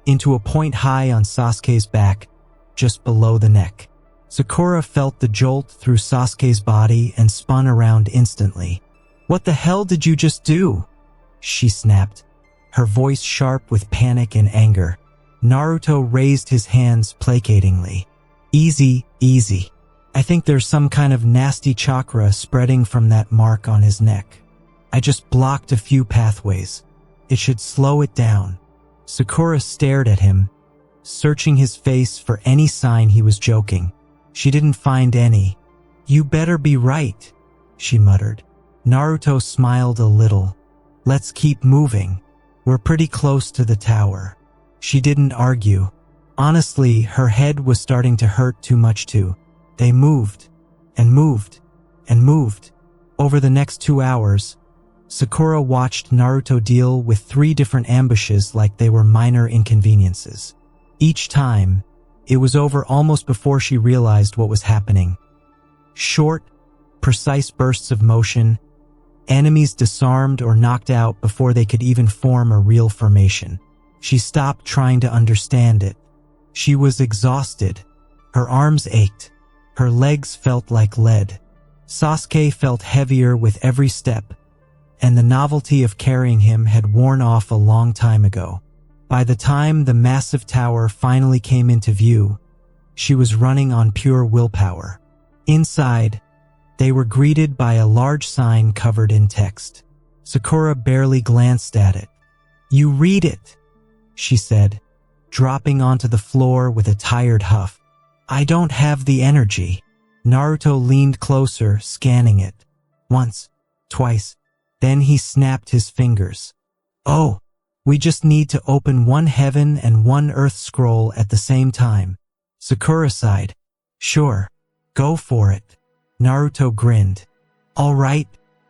into a point high on Sasuke's back, just below the neck. Sakura felt the jolt through Sasuke's body and spun around instantly. What the hell did you just do? She snapped, her voice sharp with panic and anger. Naruto raised his hands placatingly. Easy, easy. I think there's some kind of nasty chakra spreading from that mark on his neck. I just blocked a few pathways. It should slow it down. Sakura stared at him, searching his face for any sign he was joking. She didn't find any. You better be right, she muttered. Naruto smiled a little. Let's keep moving. We're pretty close to the tower. She didn't argue. Honestly, her head was starting to hurt too much too. They moved, and moved, and moved. Over the next 2 hours, Sakura watched Naruto deal with 3 different ambushes like they were minor inconveniences. Each time, it was over almost before she realized what was happening. Short, precise bursts of motion, enemies disarmed or knocked out before they could even form a real formation. She stopped trying to understand it. She was exhausted. Her arms ached. Her legs felt like lead. Sasuke felt heavier with every step, and the novelty of carrying him had worn off a long time ago. By the time the massive tower finally came into view, she was running on pure willpower. Inside, they were greeted by a large sign covered in text. Sakura barely glanced at it. You read it, she said, dropping onto the floor with a tired huff. I don't have the energy. Naruto leaned closer, scanning it. Once, twice. Then he snapped his fingers. Oh, we just need to open 1 heaven and 1 earth scroll at the same time. Sakura sighed. Sure, go for it. Naruto grinned. All right.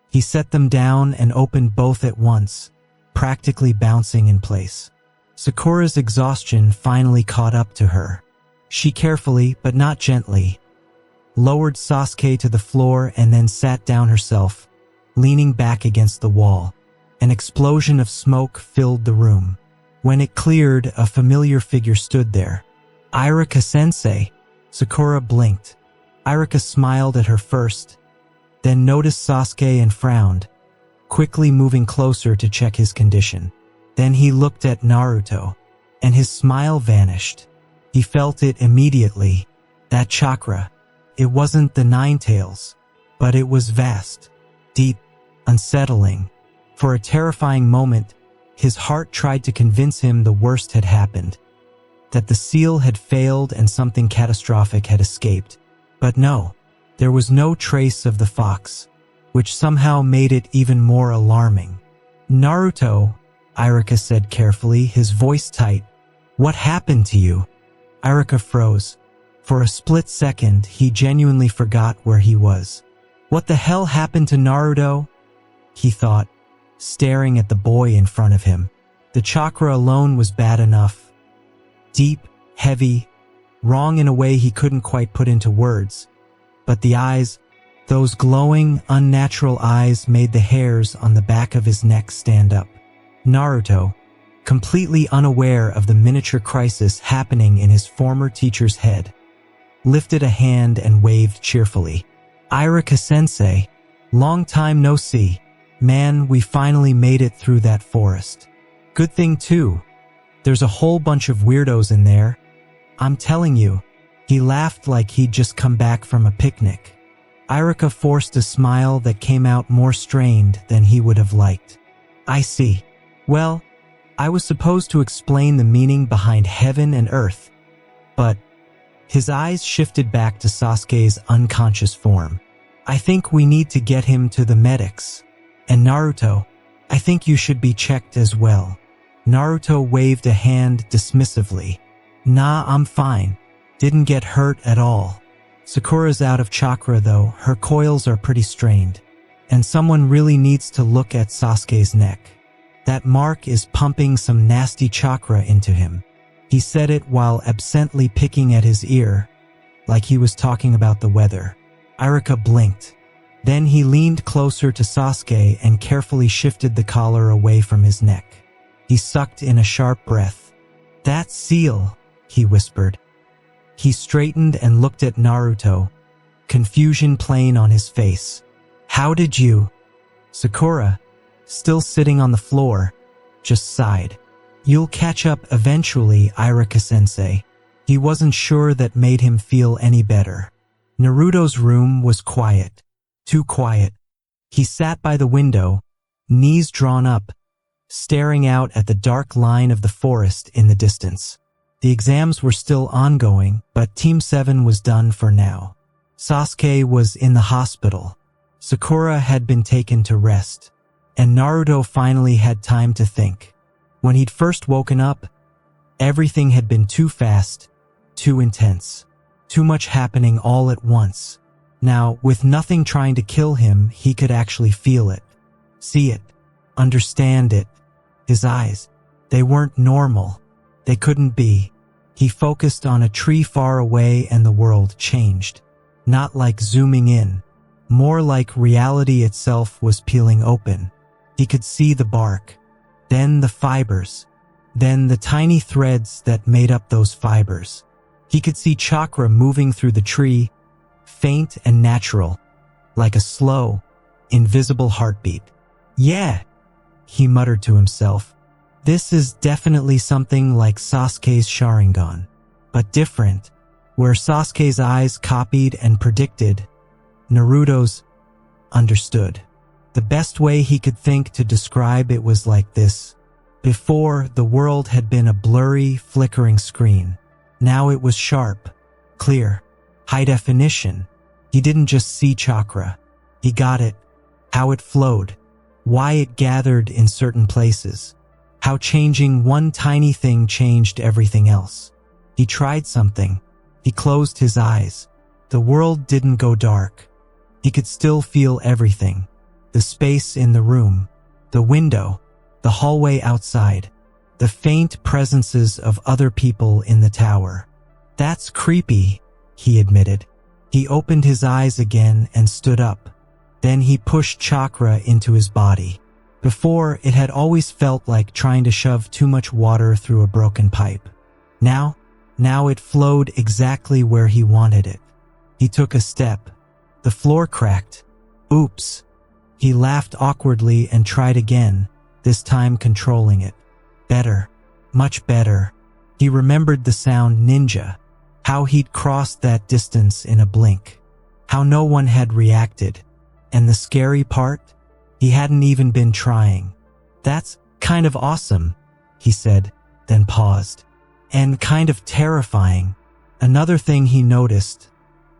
He set them down and opened both at once. practically bouncing in place. Sakura's exhaustion finally caught up to her. She carefully, but not gently, lowered Sasuke to the floor and then sat down herself, leaning back against the wall. An explosion of smoke filled the room. When it cleared, a familiar figure stood there. Irika-sensei. Sakura blinked. Irika smiled at her first, then noticed Sasuke and frowned, quickly moving closer to check his condition. Then he looked at Naruto, and his smile vanished. He felt it immediately. That chakra. It wasn't the Nine Tails, but it was vast, deep, unsettling. For a terrifying moment, his heart tried to convince him the worst had happened, that the seal had failed and something catastrophic had escaped. But no, there was no trace of the fox, which somehow made it even more alarming. Naruto, Irika said carefully, his voice tight. What happened to you? Irika froze. For a split second, he genuinely forgot where he was. What the hell happened to Naruto? He thought, staring at the boy in front of him. The chakra alone was bad enough. Deep, heavy, wrong in a way he couldn't quite put into words. But the eyes, those glowing, unnatural eyes, made the hairs on the back of his neck stand up. Naruto, completely unaware of the miniature crisis happening in his former teacher's head, lifted a hand and waved cheerfully. Irika-sensei, long time no see. Man, we finally made it through that forest. Good thing too. There's a whole bunch of weirdos in there. I'm telling you. He laughed like he'd just come back from a picnic. Irika forced a smile that came out more strained than he would have liked. I see. Well, I was supposed to explain the meaning behind heaven and earth, but his eyes shifted back to Sasuke's unconscious form. I think we need to get him to the medics. And Naruto, I think you should be checked as well. Naruto waved a hand dismissively. Nah, I'm fine. Didn't get hurt at all. Sakura's out of chakra though, her coils are pretty strained. And someone really needs to look at Sasuke's neck. That mark is pumping some nasty chakra into him. He said it while absently picking at his ear, like he was talking about the weather. Irika blinked. Then he leaned closer to Sasuke and carefully shifted the collar away from his neck. He sucked in a sharp breath. That seal, he whispered. He straightened and looked at Naruto, confusion plain on his face. How did you? Sakura, still sitting on the floor, just sighed. You'll catch up eventually, Irika-sensei. He wasn't sure that made him feel any better. Naruto's room was quiet. Too quiet. He sat by the window, knees drawn up, staring out at the dark line of the forest in the distance. The exams were still ongoing, but Team 7 was done for now. Sasuke was in the hospital. Sakura had been taken to rest, and Naruto finally had time to think. When he'd first woken up, everything had been too fast, too intense, too much happening all at once. Now, with nothing trying to kill him, he could actually feel it, see it, understand it. His eyes, they weren't normal. They couldn't be. He focused on a tree far away and the world changed. Not like zooming in, more like reality itself was peeling open. He could see the bark, then the fibers, then the tiny threads that made up those fibers. He could see chakra moving through the tree, faint and natural, like a slow, invisible heartbeat. Yeah, he muttered to himself. This is definitely something like Sasuke's Sharingan, but different. Where Sasuke's eyes copied and predicted, Naruto's understood. The best way he could think to describe it was like this. Before, the world had been a blurry, flickering screen. Now it was sharp, clear, high definition. He didn't just see chakra. He got it, how it flowed, why it gathered in certain places, how changing one tiny thing changed everything else. He tried something. He closed his eyes. The world didn't go dark. He could still feel everything. The space in the room, the window, the hallway outside, the faint presences of other people in the tower. That's creepy, he admitted. He opened his eyes again and stood up. Then he pushed chakra into his body. Before, it had always felt like trying to shove too much water through a broken pipe. Now it flowed exactly where he wanted it. He took a step. The floor cracked. Oops. He laughed awkwardly and tried again, this time controlling it. Better. Much better. He remembered the sound ninja, how he'd crossed that distance in a blink, how no one had reacted, and the scary part? He hadn't even been trying. That's kind of awesome, he said, then paused. And kind of terrifying. Another thing he noticed,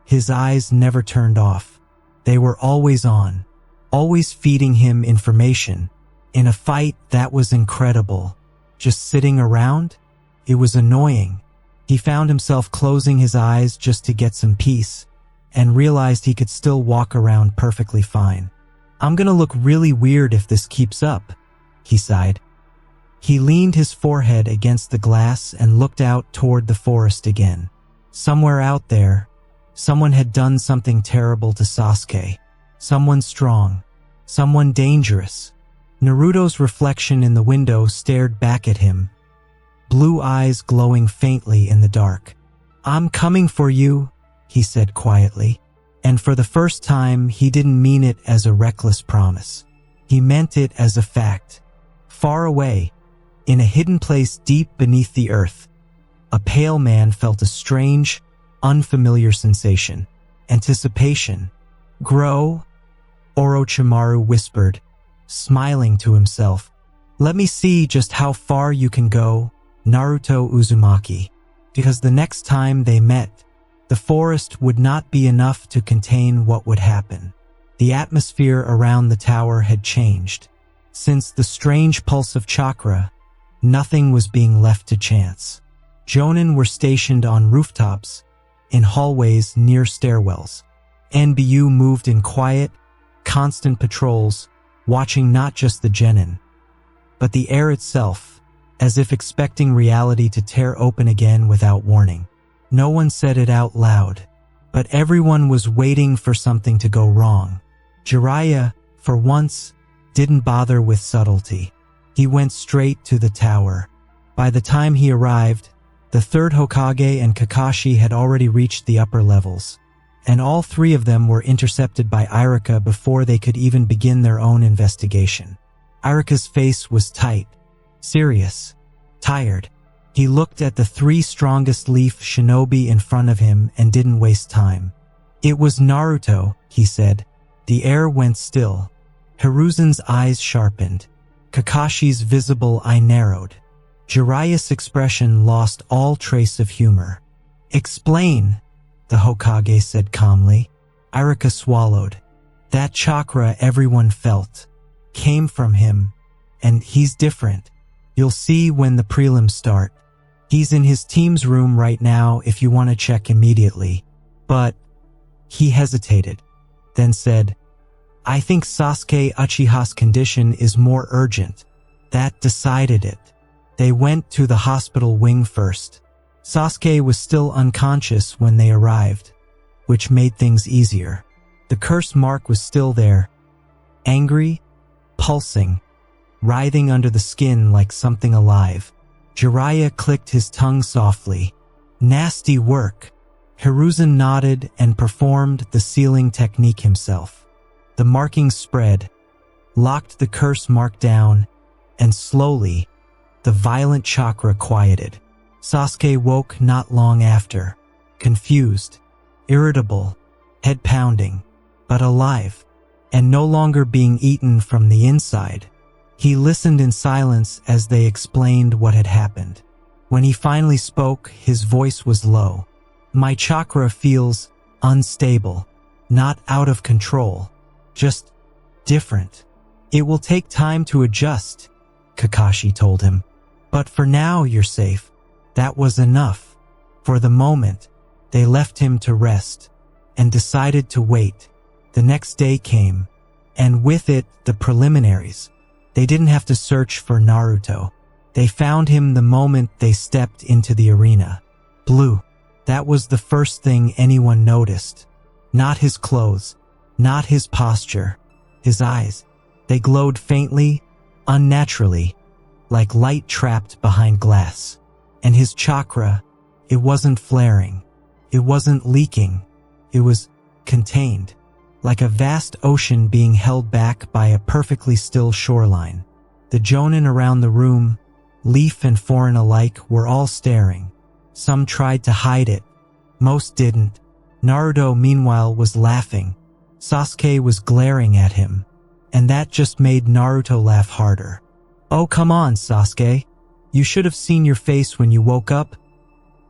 his eyes never turned off. They were always on, always feeding him information. In a fight, that was incredible. Just sitting around? It was annoying. He found himself closing his eyes just to get some peace, and realized he could still walk around perfectly fine. I'm gonna look really weird if this keeps up, he sighed. He leaned his forehead against the glass and looked out toward the forest again. Somewhere out there, someone had done something terrible to Sasuke. Someone strong. Someone dangerous. Naruto's reflection in the window stared back at him, blue eyes glowing faintly in the dark. I'm coming for you, he said quietly. And for the first time, he didn't mean it as a reckless promise. He meant it as a fact. Far away, in a hidden place deep beneath the earth, a pale man felt a strange, unfamiliar sensation. Anticipation. Grow? Orochimaru whispered, smiling to himself. Let me see just how far you can go, Naruto Uzumaki. Because the next time they met, the forest would not be enough to contain what would happen. The atmosphere around the tower had changed. Since the strange pulse of chakra, nothing was being left to chance. Jonin were stationed on rooftops, in hallways near stairwells. NBU moved in quiet, constant patrols, watching not just the genin, but the air itself, as if expecting reality to tear open again without warning. No one said it out loud, but everyone was waiting for something to go wrong. Jiraiya, for once, didn't bother with subtlety. He went straight to the tower. By the time he arrived, the third Hokage and Kakashi had already reached the upper levels, and all three of them were intercepted by Iruka before they could even begin their own investigation. Iruka's face was tight, serious, tired. He looked at the three strongest leaf shinobi in front of him and didn't waste time. It was Naruto, he said. The air went still. Hiruzen's eyes sharpened. Kakashi's visible eye narrowed. Jiraiya's expression lost all trace of humor. Explain, the Hokage said calmly. Iruka swallowed. That chakra everyone felt came from him, and he's different. You'll see when the prelims start. He's in his team's room right now if you want to check immediately. But he hesitated, then said, I think Sasuke Uchiha's condition is more urgent. That decided it. They went to the hospital wing first. Sasuke was still unconscious when they arrived, which made things easier. The curse mark was still there, angry, pulsing, writhing under the skin like something alive. Jiraiya clicked his tongue softly. Nasty work. Hiruzen nodded and performed the sealing technique himself. The markings spread, locked the curse mark down, and slowly, the violent chakra quieted. Sasuke woke not long after, confused, irritable, head pounding, but alive, and no longer being eaten from the inside. He listened in silence as they explained what had happened. When he finally spoke, his voice was low. My chakra feels unstable, not out of control, just different. It will take time to adjust, Kakashi told him. But for now, you're safe. That was enough. For the moment, they left him to rest and decided to wait. The next day came, and with it, the preliminaries. They didn't have to search for Naruto. They found him the moment they stepped into the arena. Blue. That was the first thing anyone noticed. Not his clothes, not his posture, his eyes. They glowed faintly, unnaturally, like light trapped behind glass. And his chakra, it wasn't flaring. It wasn't leaking. It was contained, like a vast ocean being held back by a perfectly still shoreline. The jonin around the room, Leaf and foreign alike, were all staring. Some tried to hide it. Most didn't. Naruto, meanwhile, was laughing. Sasuke was glaring at him. And that just made Naruto laugh harder. "Oh, come on, Sasuke. You should have seen your face when you woke up."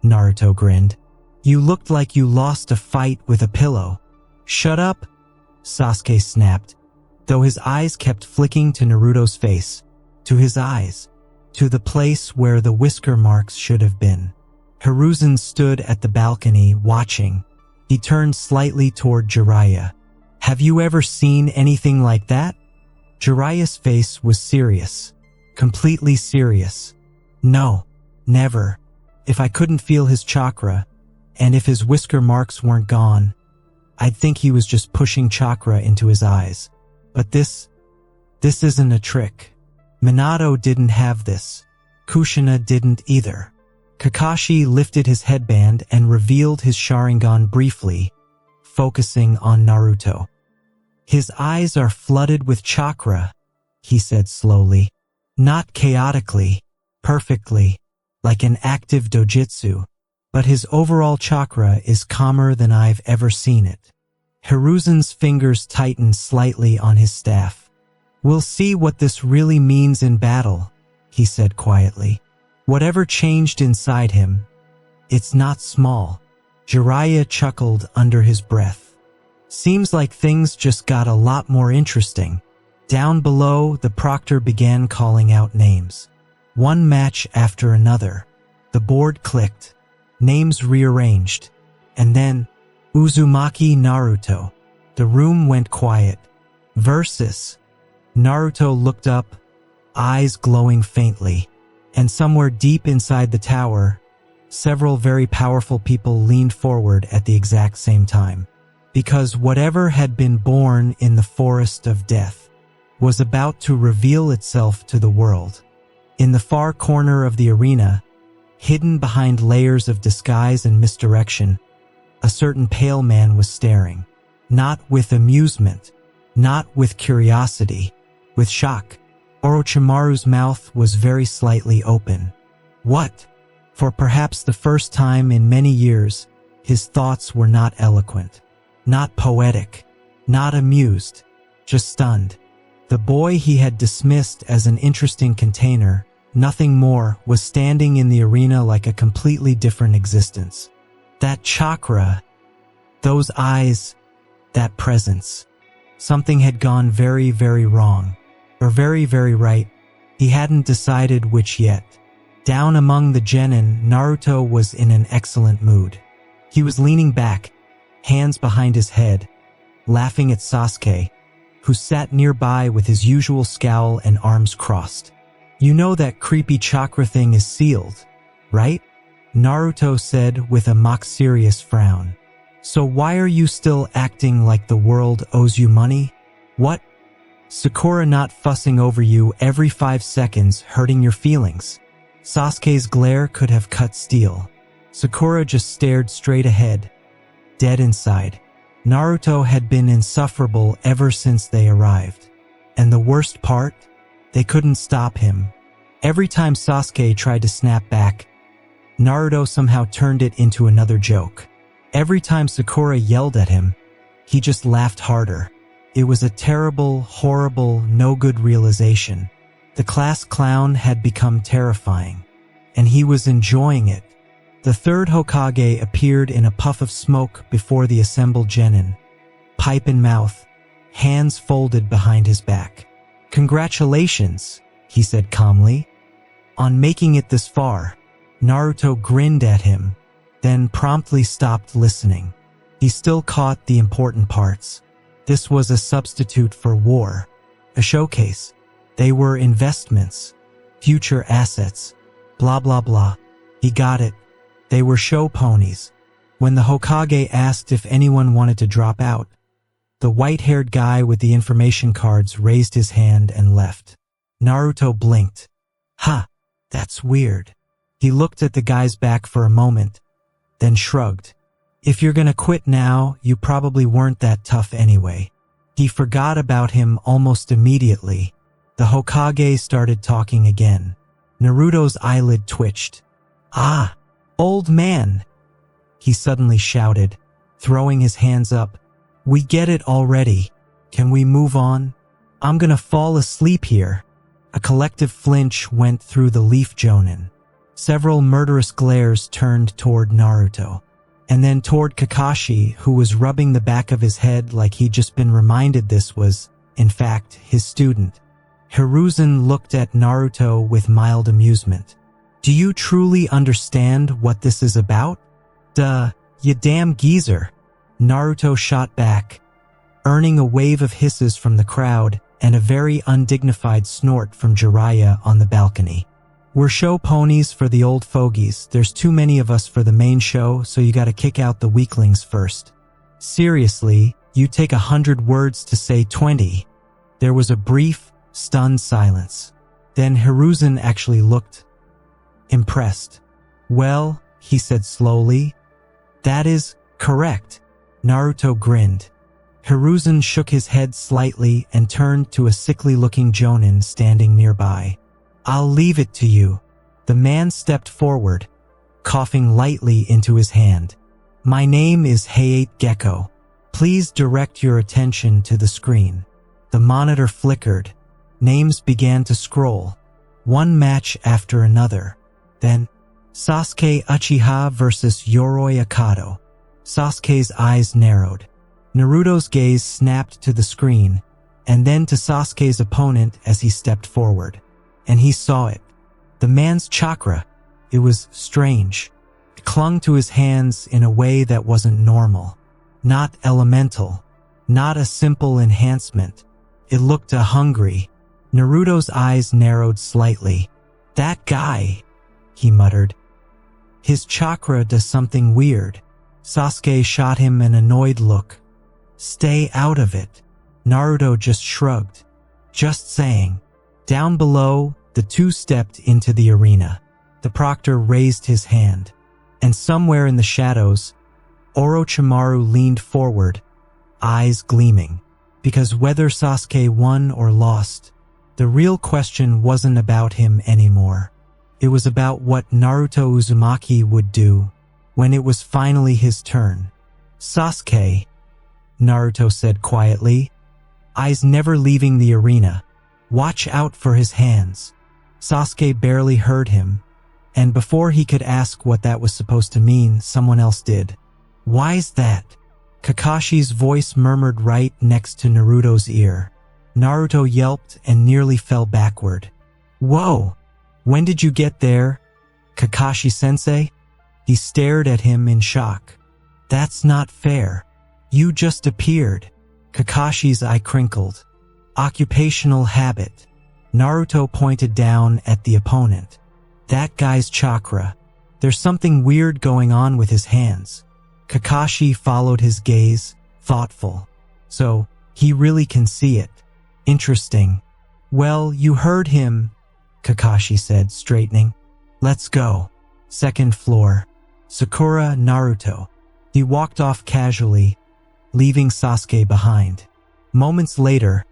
Naruto grinned. "You looked like you lost a fight with a pillow." "Shut up," Sasuke snapped, though his eyes kept flicking to Naruto's face, to his eyes, to the place where the whisker marks should have been. Hiruzen stood at the balcony, watching. He turned slightly toward Jiraiya. "Have you ever seen anything like that?" Jiraiya's face was serious, completely serious. "No, never. If I couldn't feel his chakra, and if his whisker marks weren't gone, I'd think he was just pushing chakra into his eyes. But this isn't a trick. Minato didn't have this. Kushina didn't either." Kakashi lifted his headband and revealed his Sharingan briefly, focusing on Naruto. "His eyes are flooded with chakra," he said slowly. "Not chaotically, perfectly, like an active dojutsu, but his overall chakra is calmer than I've ever seen it." Hiruzen's fingers tightened slightly on his staff. "We'll see what this really means in battle," he said quietly. Whatever changed inside him, it's not small. Jiraiya chuckled under his breath. "Seems like things just got a lot more interesting." Down below, the proctor began calling out names. One match after another. The board clicked. Names rearranged. And then, Uzumaki Naruto. The room went quiet. Versus. Naruto looked up, eyes glowing faintly. And somewhere deep inside the tower, several very powerful people leaned forward at the exact same time. Because whatever had been born in the forest of death was about to reveal itself to the world. In the far corner of the arena, hidden behind layers of disguise and misdirection, a certain pale man was staring. Not with amusement, not with curiosity, with shock. Orochimaru's mouth was very slightly open. What? For perhaps the first time in many years, his thoughts were not eloquent, not poetic, not amused, just stunned. The boy he had dismissed as an interesting container, nothing more, was standing in the arena like a completely different existence. That chakra, those eyes, that presence. Something had gone very, very wrong. Or very, very right. He hadn't decided which yet. Down among the genin, Naruto was in an excellent mood. He was leaning back, hands behind his head, laughing at Sasuke, who sat nearby with his usual scowl and arms crossed. "You know that creepy chakra thing is sealed, right?" Naruto said with a mock-serious frown. "So why are you still acting like the world owes you money? What? Sakura not fussing over you every 5 seconds, hurting your feelings." Sasuke's glare could have cut steel. Sakura just stared straight ahead, dead inside. Naruto had been insufferable ever since they arrived. And the worst part? They couldn't stop him. Every time Sasuke tried to snap back, Naruto somehow turned it into another joke. Every time Sakura yelled at him, he just laughed harder. It was a terrible, horrible, no-good realization. The class clown had become terrifying, and he was enjoying it. The third Hokage appeared in a puff of smoke before the assembled genin, pipe in mouth, hands folded behind his back. "Congratulations," he said calmly, "on making it this far." Naruto grinned at him, then promptly stopped listening. He still caught the important parts. This was a substitute for war, a showcase. They were investments, future assets, blah blah blah. He got it. They were show ponies. When the Hokage asked if anyone wanted to drop out, the white-haired guy with the information cards raised his hand and left. Naruto blinked. Ha, that's weird. He looked at the guy's back for a moment, then shrugged. If you're gonna quit now, you probably weren't that tough anyway. He forgot about him almost immediately. The Hokage started talking again. Naruto's eyelid twitched. Ah, old man, he suddenly shouted, throwing his hands up. We get it already. Can we move on? I'm gonna fall asleep here. A collective flinch went through the Leaf Jonin. Several murderous glares turned toward Naruto, and then toward Kakashi, who was rubbing the back of his head like he'd just been reminded this was, in fact, his student. Hiruzen looked at Naruto with mild amusement. Do you truly understand what this is about? Duh, you damn geezer. Naruto shot back, earning a wave of hisses from the crowd and a very undignified snort from Jiraiya on the balcony. We're show ponies for the old fogies. There's too many of us for the main show, so you gotta kick out the weaklings first. Seriously, you take 100 words to say 20. There was a brief, stunned silence. Then Hiruzen actually looked impressed. Well, he said slowly, that is correct. Naruto grinned. Hiruzen shook his head slightly and turned to a sickly-looking Jonin standing nearby. I'll leave it to you. The man stepped forward, coughing lightly into his hand. My name is Hayate Gecko. Please direct your attention to the screen. The monitor flickered. Names began to scroll, one match after another. Then, Sasuke Uchiha versus Yoroi Akado. Sasuke's eyes narrowed. Naruto's gaze snapped to the screen, and then to Sasuke's opponent as he stepped forward. And he saw it. The man's chakra. It was strange. It clung to his hands in a way that wasn't normal. Not elemental. Not a simple enhancement. It looked hungry. Naruto's eyes narrowed slightly. That guy, he muttered. His chakra does something weird. Sasuke shot him an annoyed look. Stay out of it. Naruto just shrugged. Just saying. Down below, the two stepped into the arena. The proctor raised his hand. And somewhere in the shadows, Orochimaru leaned forward, eyes gleaming. Because whether Sasuke won or lost, the real question wasn't about him anymore. It was about what Naruto Uzumaki would do when it was finally his turn. Sasuke, Naruto said quietly, eyes never leaving the arena. Watch out for his hands. Sasuke barely heard him, and before he could ask what that was supposed to mean, someone else did. Why's that? Kakashi's voice murmured right next to Naruto's ear. Naruto yelped and nearly fell backward. Whoa! When did you get there, Kakashi-sensei? He stared at him in shock. That's not fair. You just appeared. Kakashi's eye crinkled. Occupational habit. Naruto pointed down at the opponent. That guy's chakra. There's something weird going on with his hands. Kakashi followed his gaze, thoughtful. So, he really can see it. Interesting. Well, you heard him, Kakashi said, straightening. Let's go. Second floor. Sakura Naruto. He walked off casually, leaving Sasuke behind. Moments later,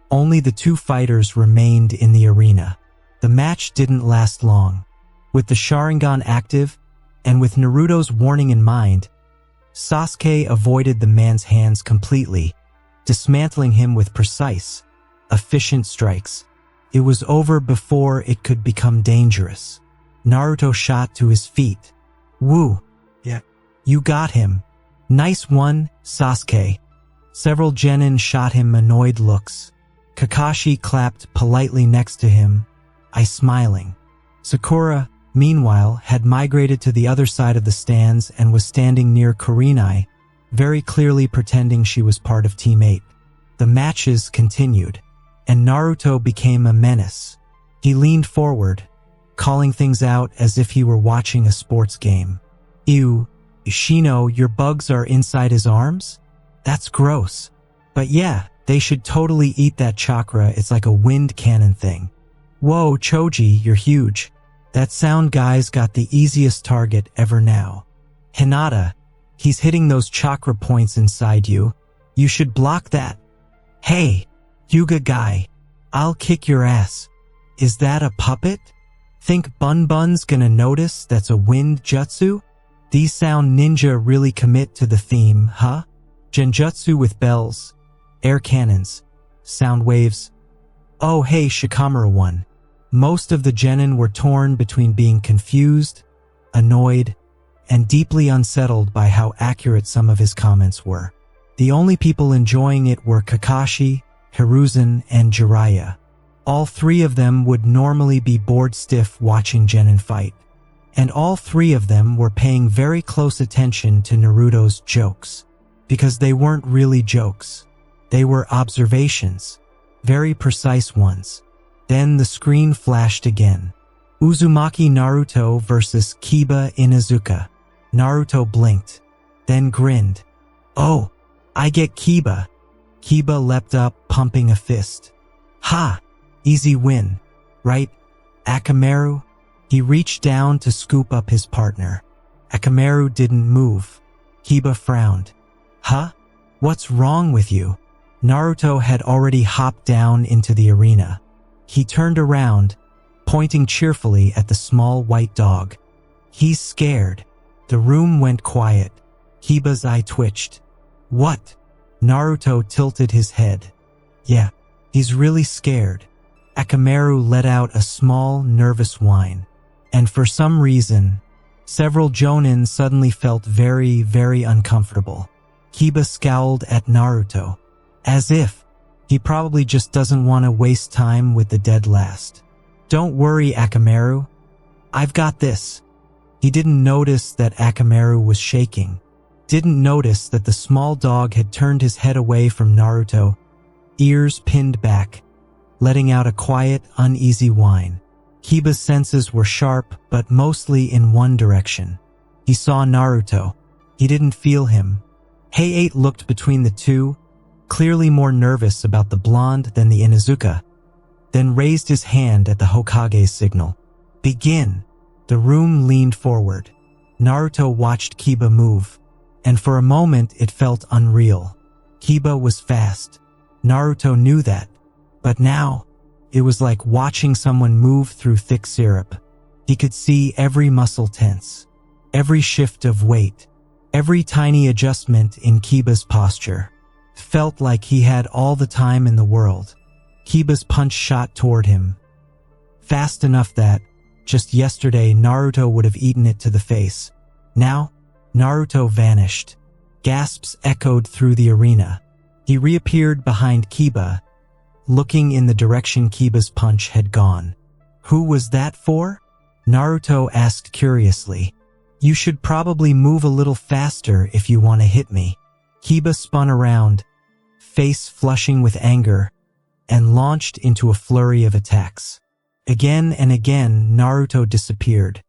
only the two fighters remained in the arena. The match didn't last long. With the Sharingan active, and with Naruto's warning in mind, Sasuke avoided the man's hands completely, dismantling him with precise, efficient strikes. It was over before it could become dangerous. Naruto shot to his feet. Woo! Yeah. You got him. Nice one, Sasuke. Several genin shot him annoyed looks. Kakashi clapped politely next to him, eye smiling. Sakura, meanwhile, had migrated to the other side of the stands and was standing near Kurenai, very clearly pretending she was part of Team 8. The matches continued, and Naruto became a menace. He leaned forward, calling things out as if he were watching a sports game. Ew, Shino, your bugs are inside his arms? That's gross. But yeah, they should totally eat that chakra, it's like a wind cannon thing. Whoa, Choji, you're huge. That sound guy's got the easiest target ever now. Hinata, he's hitting those chakra points inside you. You should block that. Hey, Hyuga guy, I'll kick your ass. Is that a puppet? Think Bun Bun's gonna notice that's a wind jutsu? These sound ninja really commit to the theme, huh? Genjutsu with bells, air cannons, sound waves. Oh hey Shikamaru-one. Most of the genin were torn between being confused, annoyed, and deeply unsettled by how accurate some of his comments were. The only people enjoying it were Kakashi, Hiruzen, and Jiraiya. All three of them would normally be bored stiff watching genin fight. And all three of them were paying very close attention to Naruto's jokes. Because they weren't really jokes. They were observations. Very precise ones. Then the screen flashed again. Uzumaki Naruto versus Kiba Inuzuka. Naruto blinked, then grinned. Oh, I get Kiba. Kiba leapt up, pumping a fist. Ha! Easy win, right, Akamaru? He reached down to scoop up his partner. Akamaru didn't move. Kiba frowned. Huh? What's wrong with you? Naruto had already hopped down into the arena. He turned around, pointing cheerfully at the small white dog. He's scared. The room went quiet. Kiba's eye twitched. What? Naruto tilted his head. Yeah, he's really scared. Akamaru let out a small, nervous whine. And for some reason, several jonin suddenly felt very, very uncomfortable. Kiba scowled at Naruto, as if he probably just doesn't want to waste time with the dead last. Don't worry, Akamaru. I've got this. He didn't notice that Akamaru was shaking. Didn't notice that the small dog had turned his head away from Naruto, ears pinned back, letting out a quiet, uneasy whine. Kiba's senses were sharp, but mostly in one direction. He saw Naruto. He didn't feel him. Hey-8 looked between the two, clearly more nervous about the blonde than the Inuzuka, then raised his hand at the Hokage's signal. Begin. The room leaned forward. Naruto watched Kiba move, and for a moment it felt unreal. Kiba was fast. Naruto knew that, but now it was like watching someone move through thick syrup. He could see every muscle tense, every shift of weight, every tiny adjustment in Kiba's posture. Felt like he had all the time in the world. Kiba's punch shot toward him, fast enough that, just yesterday, Naruto would have eaten it to the face. Now, Naruto vanished. Gasps echoed through the arena. He reappeared behind Kiba, looking in the direction Kiba's punch had gone. Who was that for? Naruto asked curiously. You should probably move a little faster if you want to hit me. Kiba spun around, face flushing with anger, and launched into a flurry of attacks. Again and again, Naruto disappeared.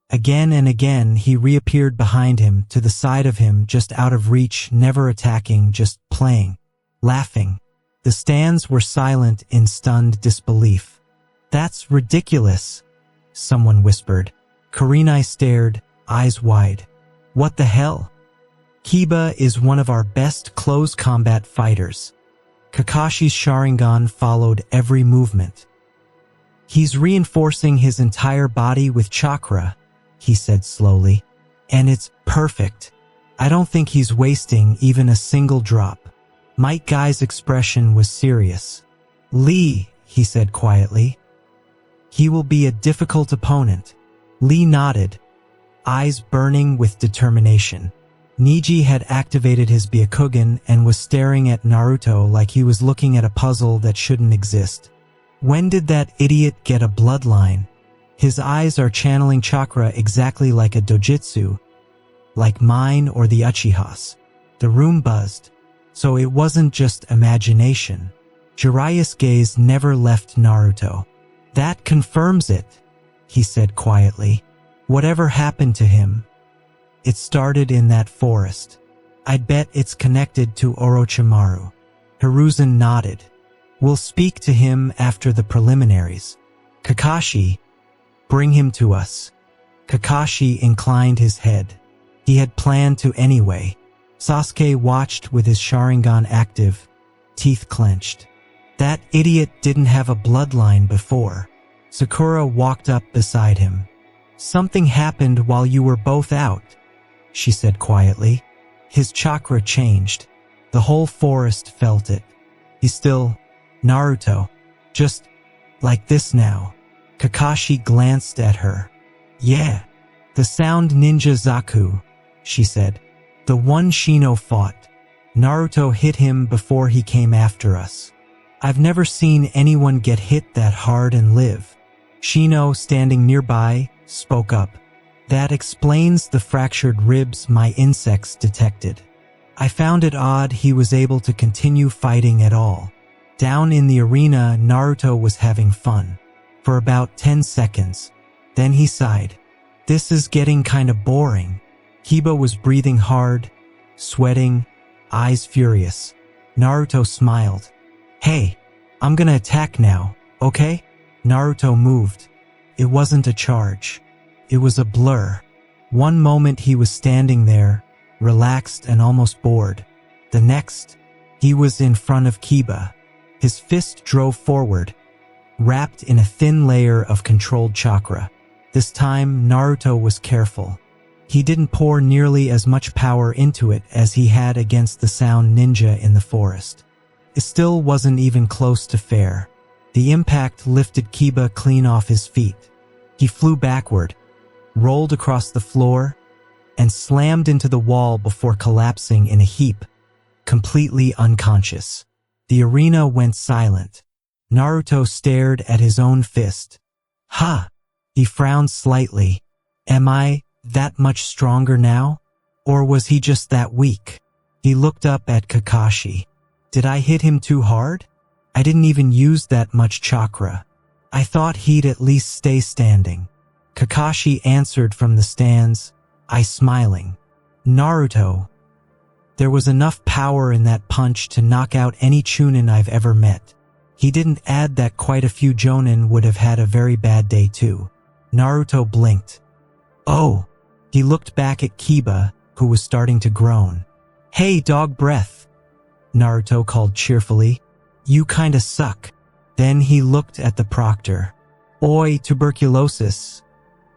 Again and again, he reappeared behind him, to the side of him, just out of reach, never attacking, just playing, laughing. The stands were silent in stunned disbelief. That's ridiculous, someone whispered. Kurenai stared, eyes wide. What the hell? Kiba is one of our best close combat fighters. Kakashi's Sharingan followed every movement. He's reinforcing his entire body with chakra, he said slowly. And it's perfect. I don't think he's wasting even a single drop. Might Guy's expression was serious. Lee, he said quietly. He will be a difficult opponent. Lee nodded, eyes burning with determination. Neji had activated his Byakugan and was staring at Naruto like he was looking at a puzzle that shouldn't exist. When did that idiot get a bloodline? His eyes are channeling chakra exactly like a dojutsu, like mine or the Uchiha's. The room buzzed. So it wasn't just imagination. Jiraiya's gaze never left Naruto. That confirms it, he said quietly. Whatever happened to him? It started in that forest. I'd bet it's connected to Orochimaru. Hiruzen nodded. We'll speak to him after the preliminaries. Kakashi, bring him to us. Kakashi inclined his head. He had planned to anyway. Sasuke watched with his Sharingan active, teeth clenched. That idiot didn't have a bloodline before. Sakura walked up beside him. Something happened while you were both out, she said quietly. His chakra changed. The whole forest felt it. He's still Naruto, just like this now. Kakashi glanced at her. Yeah, the sound ninja Zaku, she said. The one Shino fought. Naruto hit him before he came after us. I've never seen anyone get hit that hard and live. Shino, standing nearby, spoke up. That explains the fractured ribs my insects detected. I found it odd he was able to continue fighting at all. Down in the arena, Naruto was having fun. For about 10 seconds. Then he sighed. This is getting kinda boring. Kiba was breathing hard, sweating, eyes furious. Naruto smiled. Hey, I'm gonna attack now, okay? Naruto moved. It wasn't a charge. It was a blur. One moment he was standing there, relaxed and almost bored. The next, he was in front of Kiba. His fist drove forward, wrapped in a thin layer of controlled chakra. This time, Naruto was careful. He didn't pour nearly as much power into it as he had against the sound ninja in the forest. It still wasn't even close to fair. The impact lifted Kiba clean off his feet. He flew backward, rolled across the floor, and slammed into the wall before collapsing in a heap, completely unconscious. The arena went silent. Naruto stared at his own fist. Ha! He frowned slightly. Am I that much stronger now? Or was he just that weak? He looked up at Kakashi. Did I hit him too hard? I didn't even use that much chakra. I thought he'd at least stay standing. Kakashi answered from the stands, I smiling. Naruto. There was enough power in that punch to knock out any Chunin I've ever met. He didn't add that quite a few Jonin would have had a very bad day too. Naruto blinked. Oh. He looked back at Kiba, who was starting to groan. Hey, dog breath. Naruto called cheerfully. You kinda suck. Then he looked at the proctor. Oi, tuberculosis.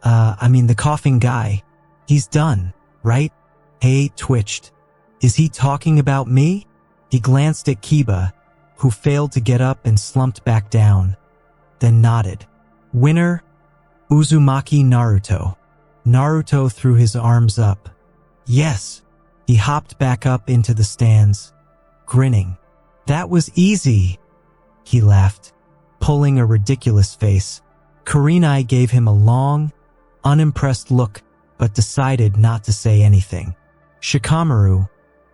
The coughing guy. He's done, right? Hey twitched. Is he talking about me? He glanced at Kiba, who failed to get up and slumped back down, then nodded. Winner, Uzumaki Naruto. Naruto threw his arms up. Yes. He hopped back up into the stands, grinning. That was easy. He laughed, pulling a ridiculous face. Kurenai gave him a long, unimpressed look, but decided not to say anything. Shikamaru,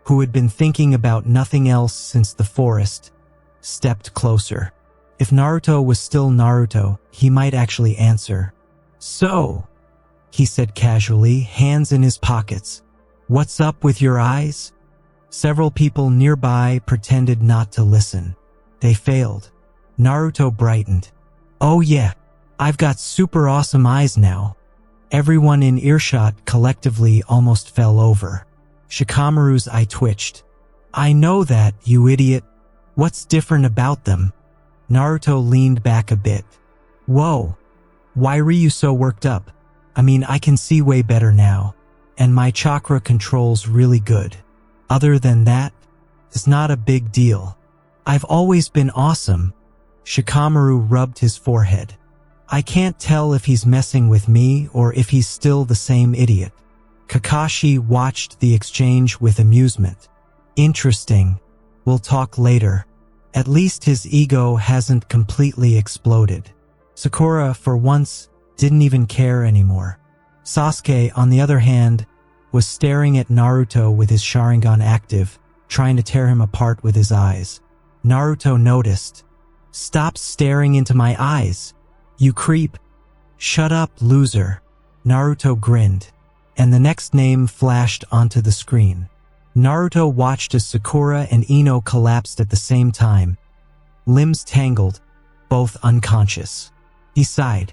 who had been thinking about nothing else since the forest, stepped closer. If Naruto was still Naruto, he might actually answer. So, he said casually, hands in his pockets. What's up with your eyes? Several people nearby pretended not to listen. They failed. Naruto brightened. Oh yeah, I've got super awesome eyes now. Everyone in earshot collectively almost fell over. Shikamaru's eye twitched. I know that, you idiot. What's different about them? Naruto leaned back a bit. Whoa. Why are you so worked up? I can see way better now. And my chakra control's really good. Other than that, it's not a big deal. I've always been awesome. Shikamaru rubbed his forehead. I can't tell if he's messing with me or if he's still the same idiot. Kakashi watched the exchange with amusement. Interesting. We'll talk later. At least his ego hasn't completely exploded. Sakura, for once, didn't even care anymore. Sasuke, on the other hand, was staring at Naruto with his Sharingan active, trying to tear him apart with his eyes. Naruto noticed. Stop staring into my eyes. You creep. Shut up, loser. Naruto grinned, and the next name flashed onto the screen. Naruto watched as Sakura and Ino collapsed at the same time, limbs tangled, both unconscious. He sighed.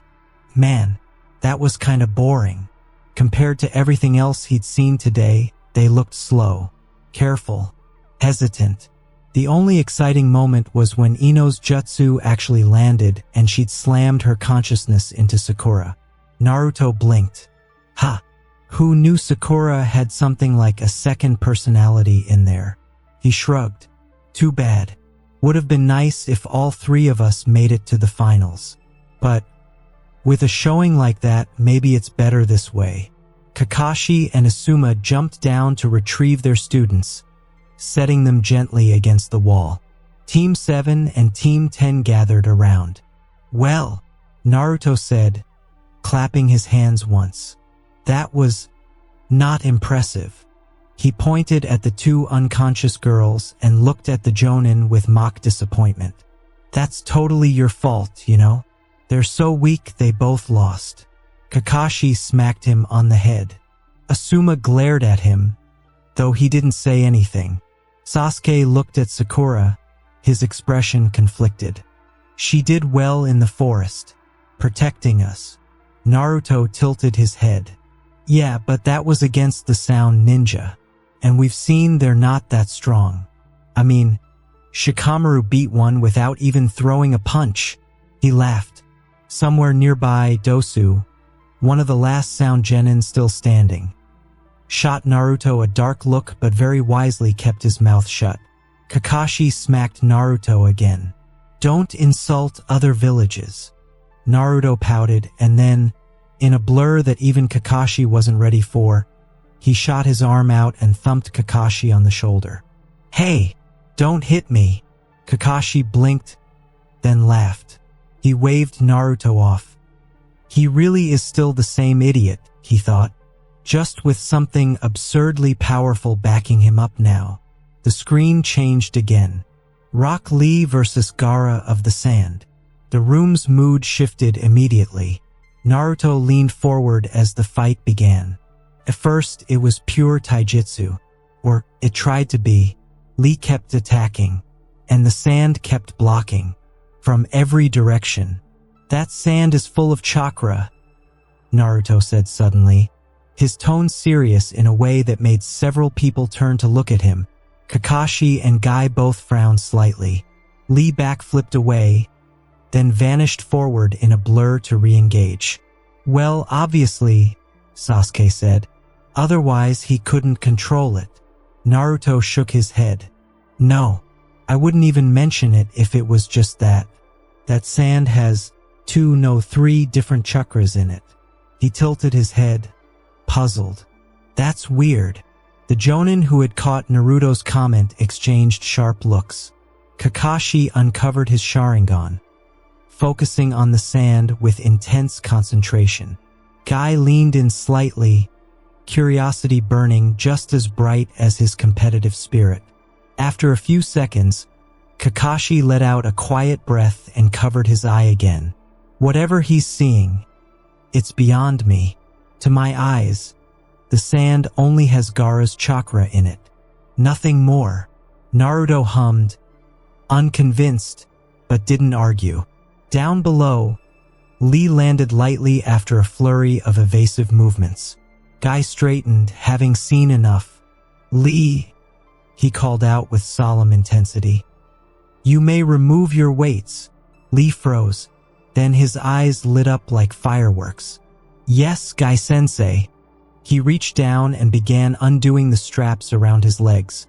Man, that was kinda boring. Compared to everything else he'd seen today, they looked slow, careful, hesitant. The only exciting moment was when Ino's jutsu actually landed and she'd slammed her consciousness into Sakura. Naruto blinked. Ha! Who knew Sakura had something like a second personality in there? He shrugged. Too bad. Would have been nice if all three of us made it to the finals. But with a showing like that, maybe it's better this way. Kakashi and Asuma jumped down to retrieve their students, setting them gently against the wall. Team 7 and Team 10 gathered around. Well, Naruto said, clapping his hands once. That was not impressive. He pointed at the two unconscious girls and looked at the Jonin with mock disappointment. That's totally your fault, you know? They're so weak they both lost. Kakashi smacked him on the head. Asuma glared at him, though he didn't say anything. Sasuke looked at Sakura, his expression conflicted. She did well in the forest, protecting us. Naruto tilted his head. Yeah, but that was against the sound ninja, and we've seen they're not that strong. I mean, Shikamaru beat one without even throwing a punch. He laughed. Somewhere nearby, Dosu, one of the last sound genin still standing, shot Naruto a dark look but very wisely kept his mouth shut. Kakashi smacked Naruto again. Don't insult other villages. Naruto pouted, and then, in a blur that even Kakashi wasn't ready for, he shot his arm out and thumped Kakashi on the shoulder. Hey, don't hit me. Kakashi blinked, then laughed. He waved Naruto off. He really is still the same idiot, he thought, just with something absurdly powerful backing him up now. The screen changed again. Rock Lee versus Gaara of the Sand. The room's mood shifted immediately. Naruto leaned forward as the fight began. At first, it was pure taijutsu, or it tried to be. Lee kept attacking, and the sand kept blocking. From every direction. That sand is full of chakra, Naruto said suddenly, his tone serious in a way that made several people turn to look at him. Kakashi and Guy both frowned slightly. Lee backflipped away, then vanished forward in a blur to re-engage. Well, obviously, Sasuke said. Otherwise, he couldn't control it. Naruto shook his head. No, I wouldn't even mention it if it was just that. That sand has 3 different chakras in it. He tilted his head, puzzled. That's weird. The Jonin who had caught Naruto's comment exchanged sharp looks. Kakashi uncovered his Sharingan, focusing on the sand with intense concentration. Guy leaned in slightly, curiosity burning just as bright as his competitive spirit. After a few seconds, Kakashi let out a quiet breath and covered his eye again. Whatever he's seeing, it's beyond me. To my eyes, the sand only has Gaara's chakra in it. Nothing more. Naruto hummed, unconvinced, but didn't argue. Down below, Lee landed lightly after a flurry of evasive movements. Guy straightened, having seen enough. Lee, he called out with solemn intensity. You may remove your weights. Lee froze. Then his eyes lit up like fireworks. Yes, Guy-sensei. He reached down and began undoing the straps around his legs,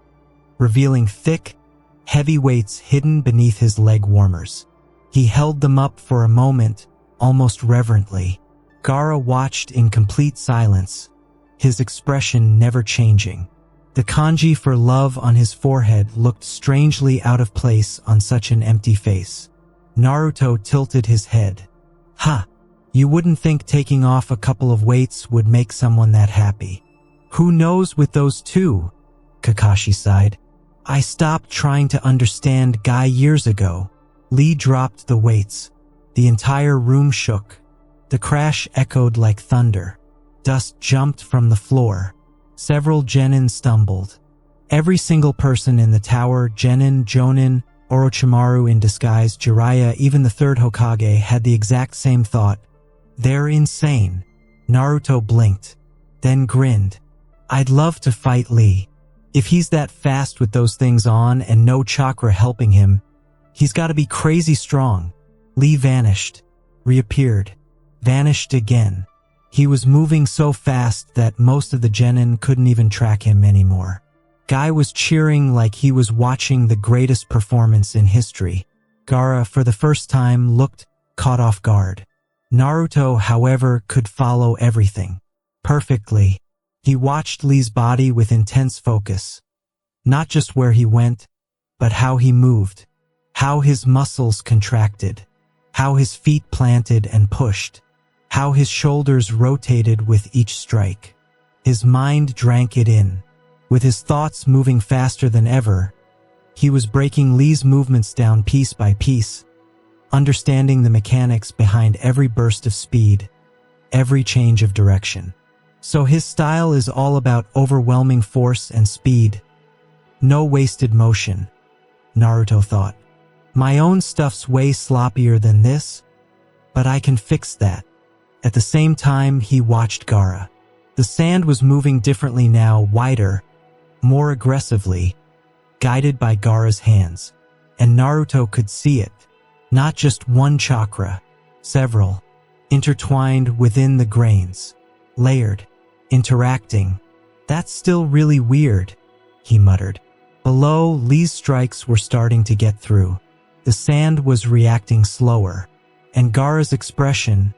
revealing thick, heavy weights hidden beneath his leg warmers. He held them up for a moment, almost reverently. Gaara watched in complete silence, his expression never changing. The kanji for love on his forehead looked strangely out of place on such an empty face. Naruto tilted his head. Ha! You wouldn't think taking off a couple of weights would make someone that happy. Who knows with those two? Kakashi sighed. I stopped trying to understand Guy years ago. Lee dropped the weights. The entire room shook. The crash echoed like thunder. Dust jumped from the floor. Several genin stumbled. Every single person in the tower, genin, jonin, Orochimaru in disguise, Jiraiya, even the third Hokage, had the exact same thought. They're insane. Naruto blinked, then grinned. I'd love to fight Lee. If he's that fast with those things on and no chakra helping him, he's gotta be crazy strong. Lee vanished, reappeared, vanished again. He was moving so fast that most of the genin couldn't even track him anymore. Guy was cheering like he was watching the greatest performance in history. Gaara, for the first time, looked caught off guard. Naruto, however, could follow everything perfectly. He watched Lee's body with intense focus. Not just where he went, but how he moved, how his muscles contracted, how his feet planted and pushed, how his shoulders rotated with each strike. His mind drank it in. With his thoughts moving faster than ever, he was breaking Lee's movements down piece by piece, understanding the mechanics behind every burst of speed, every change of direction. So his style is all about overwhelming force and speed. No wasted motion, Naruto thought. My own stuff's way sloppier than this, but I can fix that. At the same time, he watched Gaara. The sand was moving differently now, wider, more aggressively, guided by Gaara's hands. And Naruto could see it. Not just one chakra, several, intertwined within the grains, layered, interacting. That's still really weird, he muttered. Below, Lee's strikes were starting to get through. The sand was reacting slower, and Gaara's expression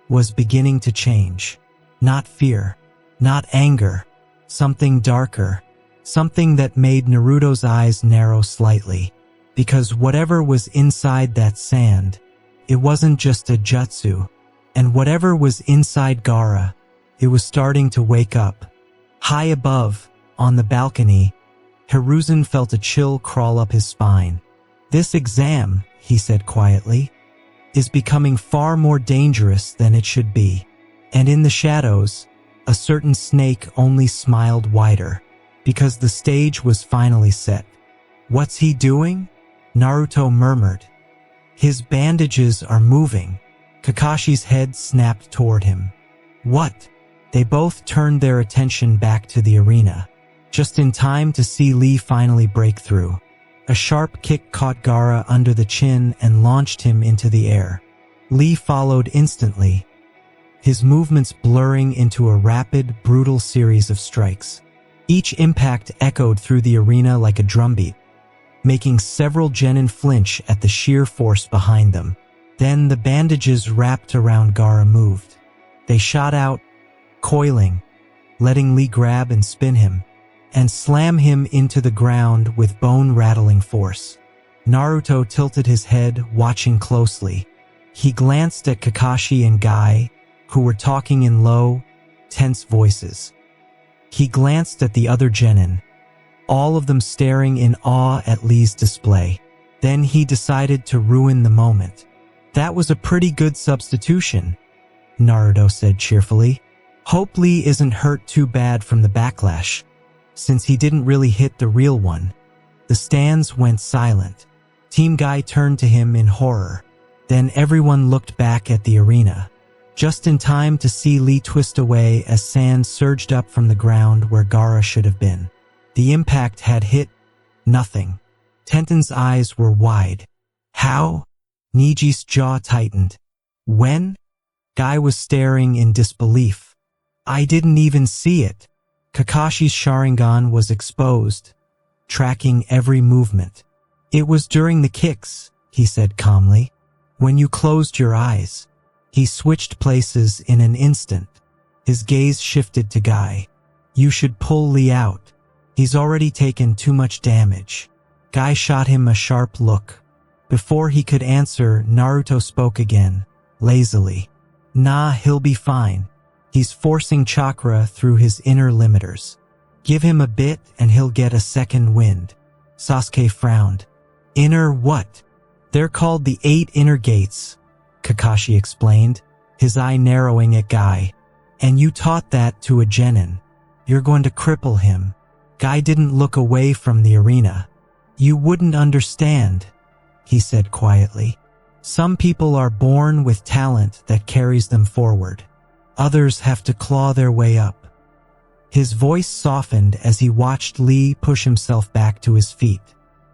was beginning to change. Not fear, not anger, something darker, something that made Naruto's eyes narrow slightly. Because whatever was inside that sand, it wasn't just a jutsu. And whatever was inside Gaara, it was starting to wake up. High above, on the balcony, Hiruzen felt a chill crawl up his spine. This exam, he said quietly, is becoming far more dangerous than it should be. And in the shadows, a certain snake only smiled wider, because the stage was finally set. What's he doing? Naruto murmured. His bandages are moving. Kakashi's head snapped toward him. What? They both turned their attention back to the arena, just in time to see Lee finally break through. A sharp kick caught Gaara under the chin and launched him into the air. Lee followed instantly, his movements blurring into a rapid, brutal series of strikes. Each impact echoed through the arena like a drumbeat, making several genin flinch at the sheer force behind them. Then the bandages wrapped around Gaara moved. They shot out, coiling, letting Lee grab and spin him, and slam him into the ground with bone-rattling force. Naruto tilted his head, watching closely. He glanced at Kakashi and Guy, who were talking in low, tense voices. He glanced at the other genin, all of them staring in awe at Lee's display. Then he decided to ruin the moment. That was a pretty good substitution, Naruto said cheerfully. Hope Lee isn't hurt too bad from the backlash, since he didn't really hit the real one. The stands went silent. Team Guy turned to him in horror. Then everyone looked back at the arena, just in time to see Lee twist away as sand surged up from the ground where Gaara should have been. The impact had hit nothing. Tenten's eyes were wide. How? Niji's jaw tightened. When? Guy was staring in disbelief. I didn't even see it. Kakashi's Sharingan was exposed, tracking every movement. It was during the kicks, he said calmly. When you closed your eyes. He switched places in an instant. His gaze shifted to Guy. You should pull Lee out. He's already taken too much damage. Guy shot him a sharp look. Before he could answer, Naruto spoke again, lazily. Nah, he'll be fine. He's forcing chakra through his inner limiters. Give him a bit and he'll get a second wind. Sasuke frowned. Inner what? They're called the 8 inner gates, Kakashi explained, his eye narrowing at Guy. And you taught that to a genin. You're going to cripple him. Guy didn't look away from the arena. You wouldn't understand, he said quietly. Some people are born with talent that carries them forward. Others have to claw their way up. His voice softened as he watched Lee push himself back to his feet.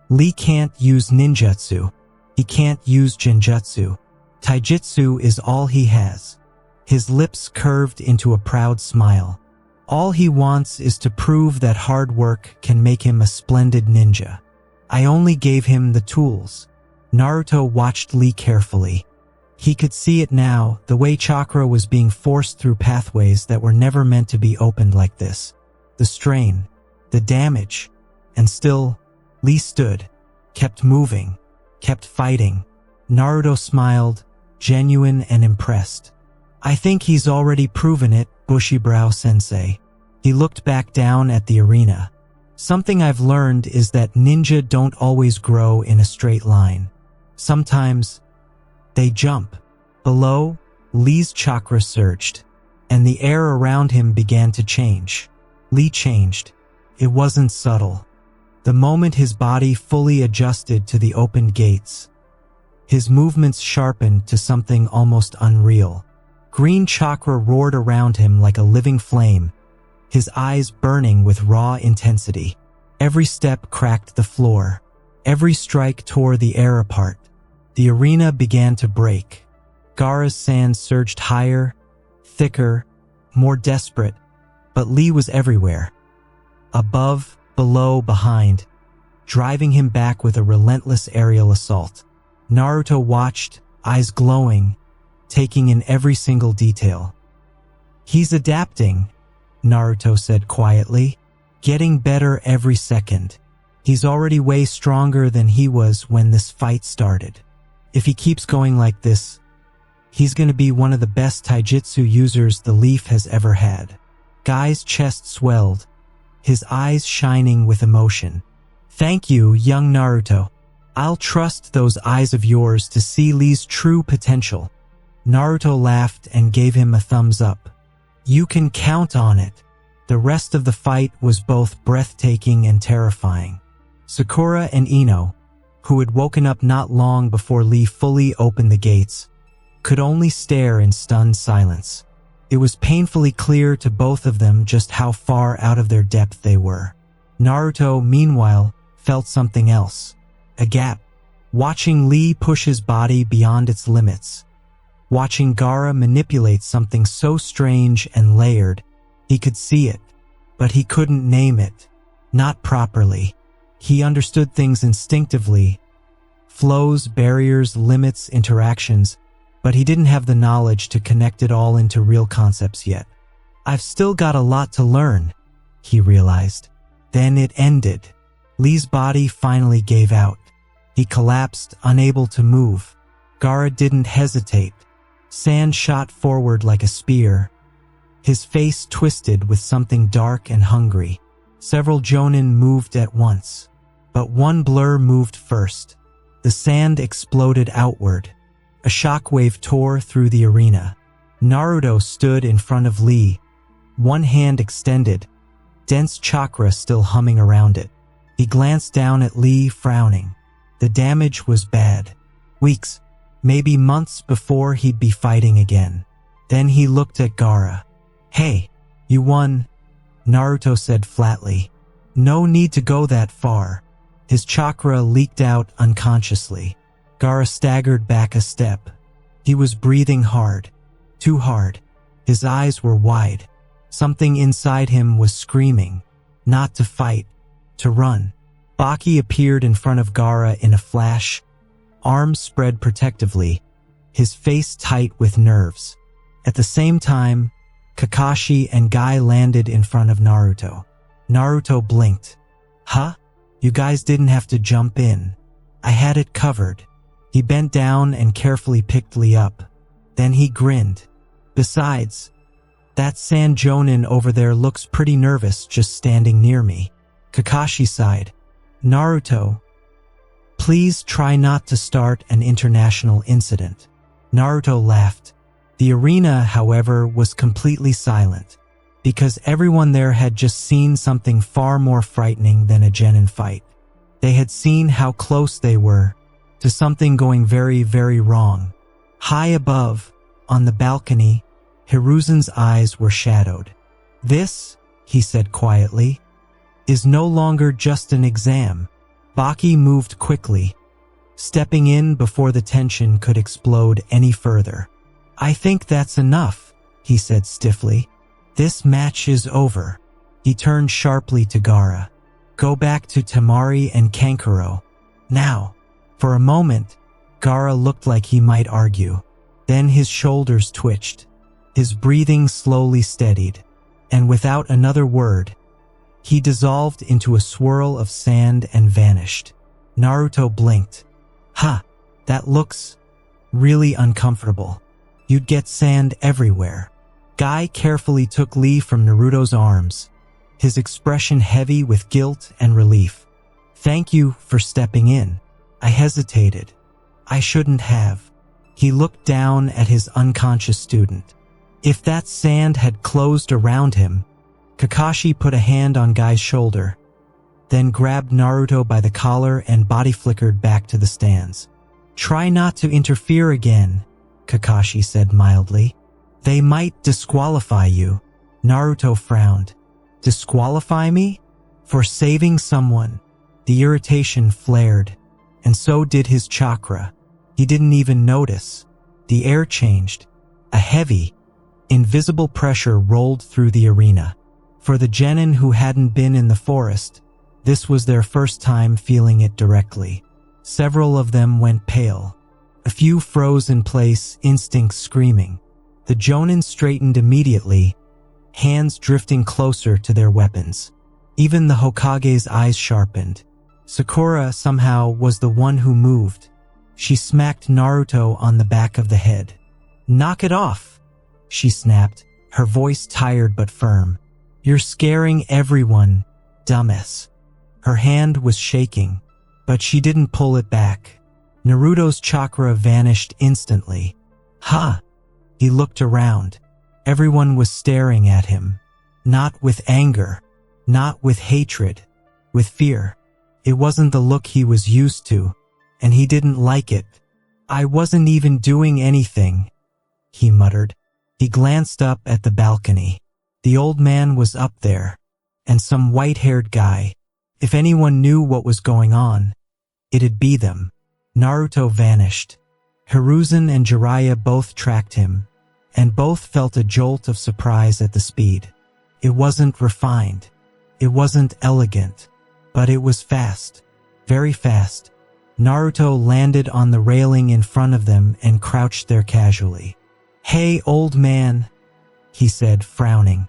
Lee can't use ninjutsu. He can't use genjutsu. Taijutsu is all he has. His lips curved into a proud smile. All he wants is to prove that hard work can make him a splendid ninja. I only gave him the tools. Naruto watched Lee carefully. He could see it now, the way chakra was being forced through pathways that were never meant to be opened like this. The strain, the damage, and still, Lee stood, kept moving, kept fighting. Naruto smiled, genuine and impressed. I think he's already proven it, Bushy-brow sensei. He looked back down at the arena. Something I've learned is that ninja don't always grow in a straight line. Sometimes, they jump. Below, Lee's chakra surged, and the air around him began to change. Lee changed. It wasn't subtle. The moment his body fully adjusted to the opened gates, his movements sharpened to something almost unreal. Green chakra roared around him like a living flame, his eyes burning with raw intensity. Every step cracked the floor. Every strike tore the air apart. The arena began to break. Gaara's sand surged higher, thicker, more desperate, but Lee was everywhere. Above, below, behind, driving him back with a relentless aerial assault. Naruto watched, eyes glowing, taking in every single detail. He's adapting, Naruto said quietly, getting better every second. He's already way stronger than he was when this fight started. If he keeps going like this, he's going to be one of the best taijutsu users the Leaf has ever had. Guy's chest swelled, his eyes shining with emotion. Thank you, young Naruto. I'll trust those eyes of yours to see Lee's true potential. Naruto laughed and gave him a thumbs up. You can count on it. The rest of the fight was both breathtaking and terrifying. Sakura and Ino, who had woken up not long before Lee fully opened the gates, could only stare in stunned silence. It was painfully clear to both of them just how far out of their depth they were. Naruto, meanwhile, felt something else. A gap. Watching Lee push his body beyond its limits. Watching Gaara manipulate something so strange and layered, he could see it, but he couldn't name it. Not properly. He understood things instinctively. Flows, barriers, limits, interactions, but he didn't have the knowledge to connect it all into real concepts yet. I've still got a lot to learn, he realized. Then it ended. Lee's body finally gave out. He collapsed, unable to move. Gaara didn't hesitate. Sand shot forward like a spear. His face twisted with something dark and hungry. Several Jonin moved at once, but one blur moved first. The sand exploded outward. A shockwave tore through the arena. Naruto stood in front of Lee, one hand extended, dense chakra still humming around it. He glanced down at Lee, frowning. The damage was bad. Weeks, maybe months before he'd be fighting again. Then he looked at Gaara. Hey, you won, Naruto said flatly. No need to go that far. His chakra leaked out unconsciously. Gaara staggered back a step. He was breathing hard. Too hard. His eyes were wide. Something inside him was screaming. Not to fight. To run. Baki appeared in front of Gaara in a flash. Arms spread protectively. His face tight with nerves. At the same time, Kakashi and Guy landed in front of Naruto. Naruto blinked. Huh? You guys didn't have to jump in. I had it covered. He bent down and carefully picked Lee up. Then he grinned. Besides, that Sand Jonin over there looks pretty nervous just standing near me. Kakashi sighed. Naruto, please try not to start an international incident. Naruto laughed. The arena, however, was completely silent, because everyone there had just seen something far more frightening than a genin fight. They had seen how close they were to something going very, very wrong. High above, on the balcony, Hiruzen's eyes were shadowed. This, he said quietly, is no longer just an exam. Baki moved quickly, stepping in before the tension could explode any further. I think that's enough, he said stiffly. This match is over. He turned sharply to Gaara. Go back to Temari and Kankuro. Now. For a moment, Gaara looked like he might argue. Then his shoulders twitched. His breathing slowly steadied, and without another word, he dissolved into a swirl of sand and vanished. Naruto blinked. Ha, that looks really uncomfortable. You'd get sand everywhere. Guy carefully took Lee from Naruto's arms, his expression heavy with guilt and relief. Thank you for stepping in. I hesitated. I shouldn't have. He looked down at his unconscious student. If that sand had closed around him, Kakashi put a hand on Guy's shoulder, then grabbed Naruto by the collar and body flickered back to the stands. Try not to interfere again, Kakashi said mildly. They might disqualify you. Naruto frowned. Disqualify me? For saving someone? The irritation flared, and so did his chakra. He didn't even notice. The air changed. A heavy, invisible pressure rolled through the arena. For the genin who hadn't been in the forest, this was their first time feeling it directly. Several of them went pale. A few froze in place, instincts screaming. The jonin straightened immediately, hands drifting closer to their weapons. Even the Hokage's eyes sharpened. Sakura somehow was the one who moved. She smacked Naruto on the back of the head. Knock it off, she snapped, her voice tired but firm. You're scaring everyone, dumbass. Her hand was shaking, but she didn't pull it back. Naruto's chakra vanished instantly. Ha! He looked around. Everyone was staring at him. Not with anger, not with hatred, with fear. It wasn't the look he was used to, and he didn't like it. I wasn't even doing anything, he muttered. He glanced up at the balcony. The old man was up there, and some white-haired guy. If anyone knew what was going on, it'd be them. Naruto vanished. Hiruzen and Jiraiya both tracked him, and both felt a jolt of surprise at the speed. It wasn't refined. It wasn't elegant, but it was fast. Very fast. Naruto landed on the railing in front of them and crouched there casually. Hey, old man, he said, frowning.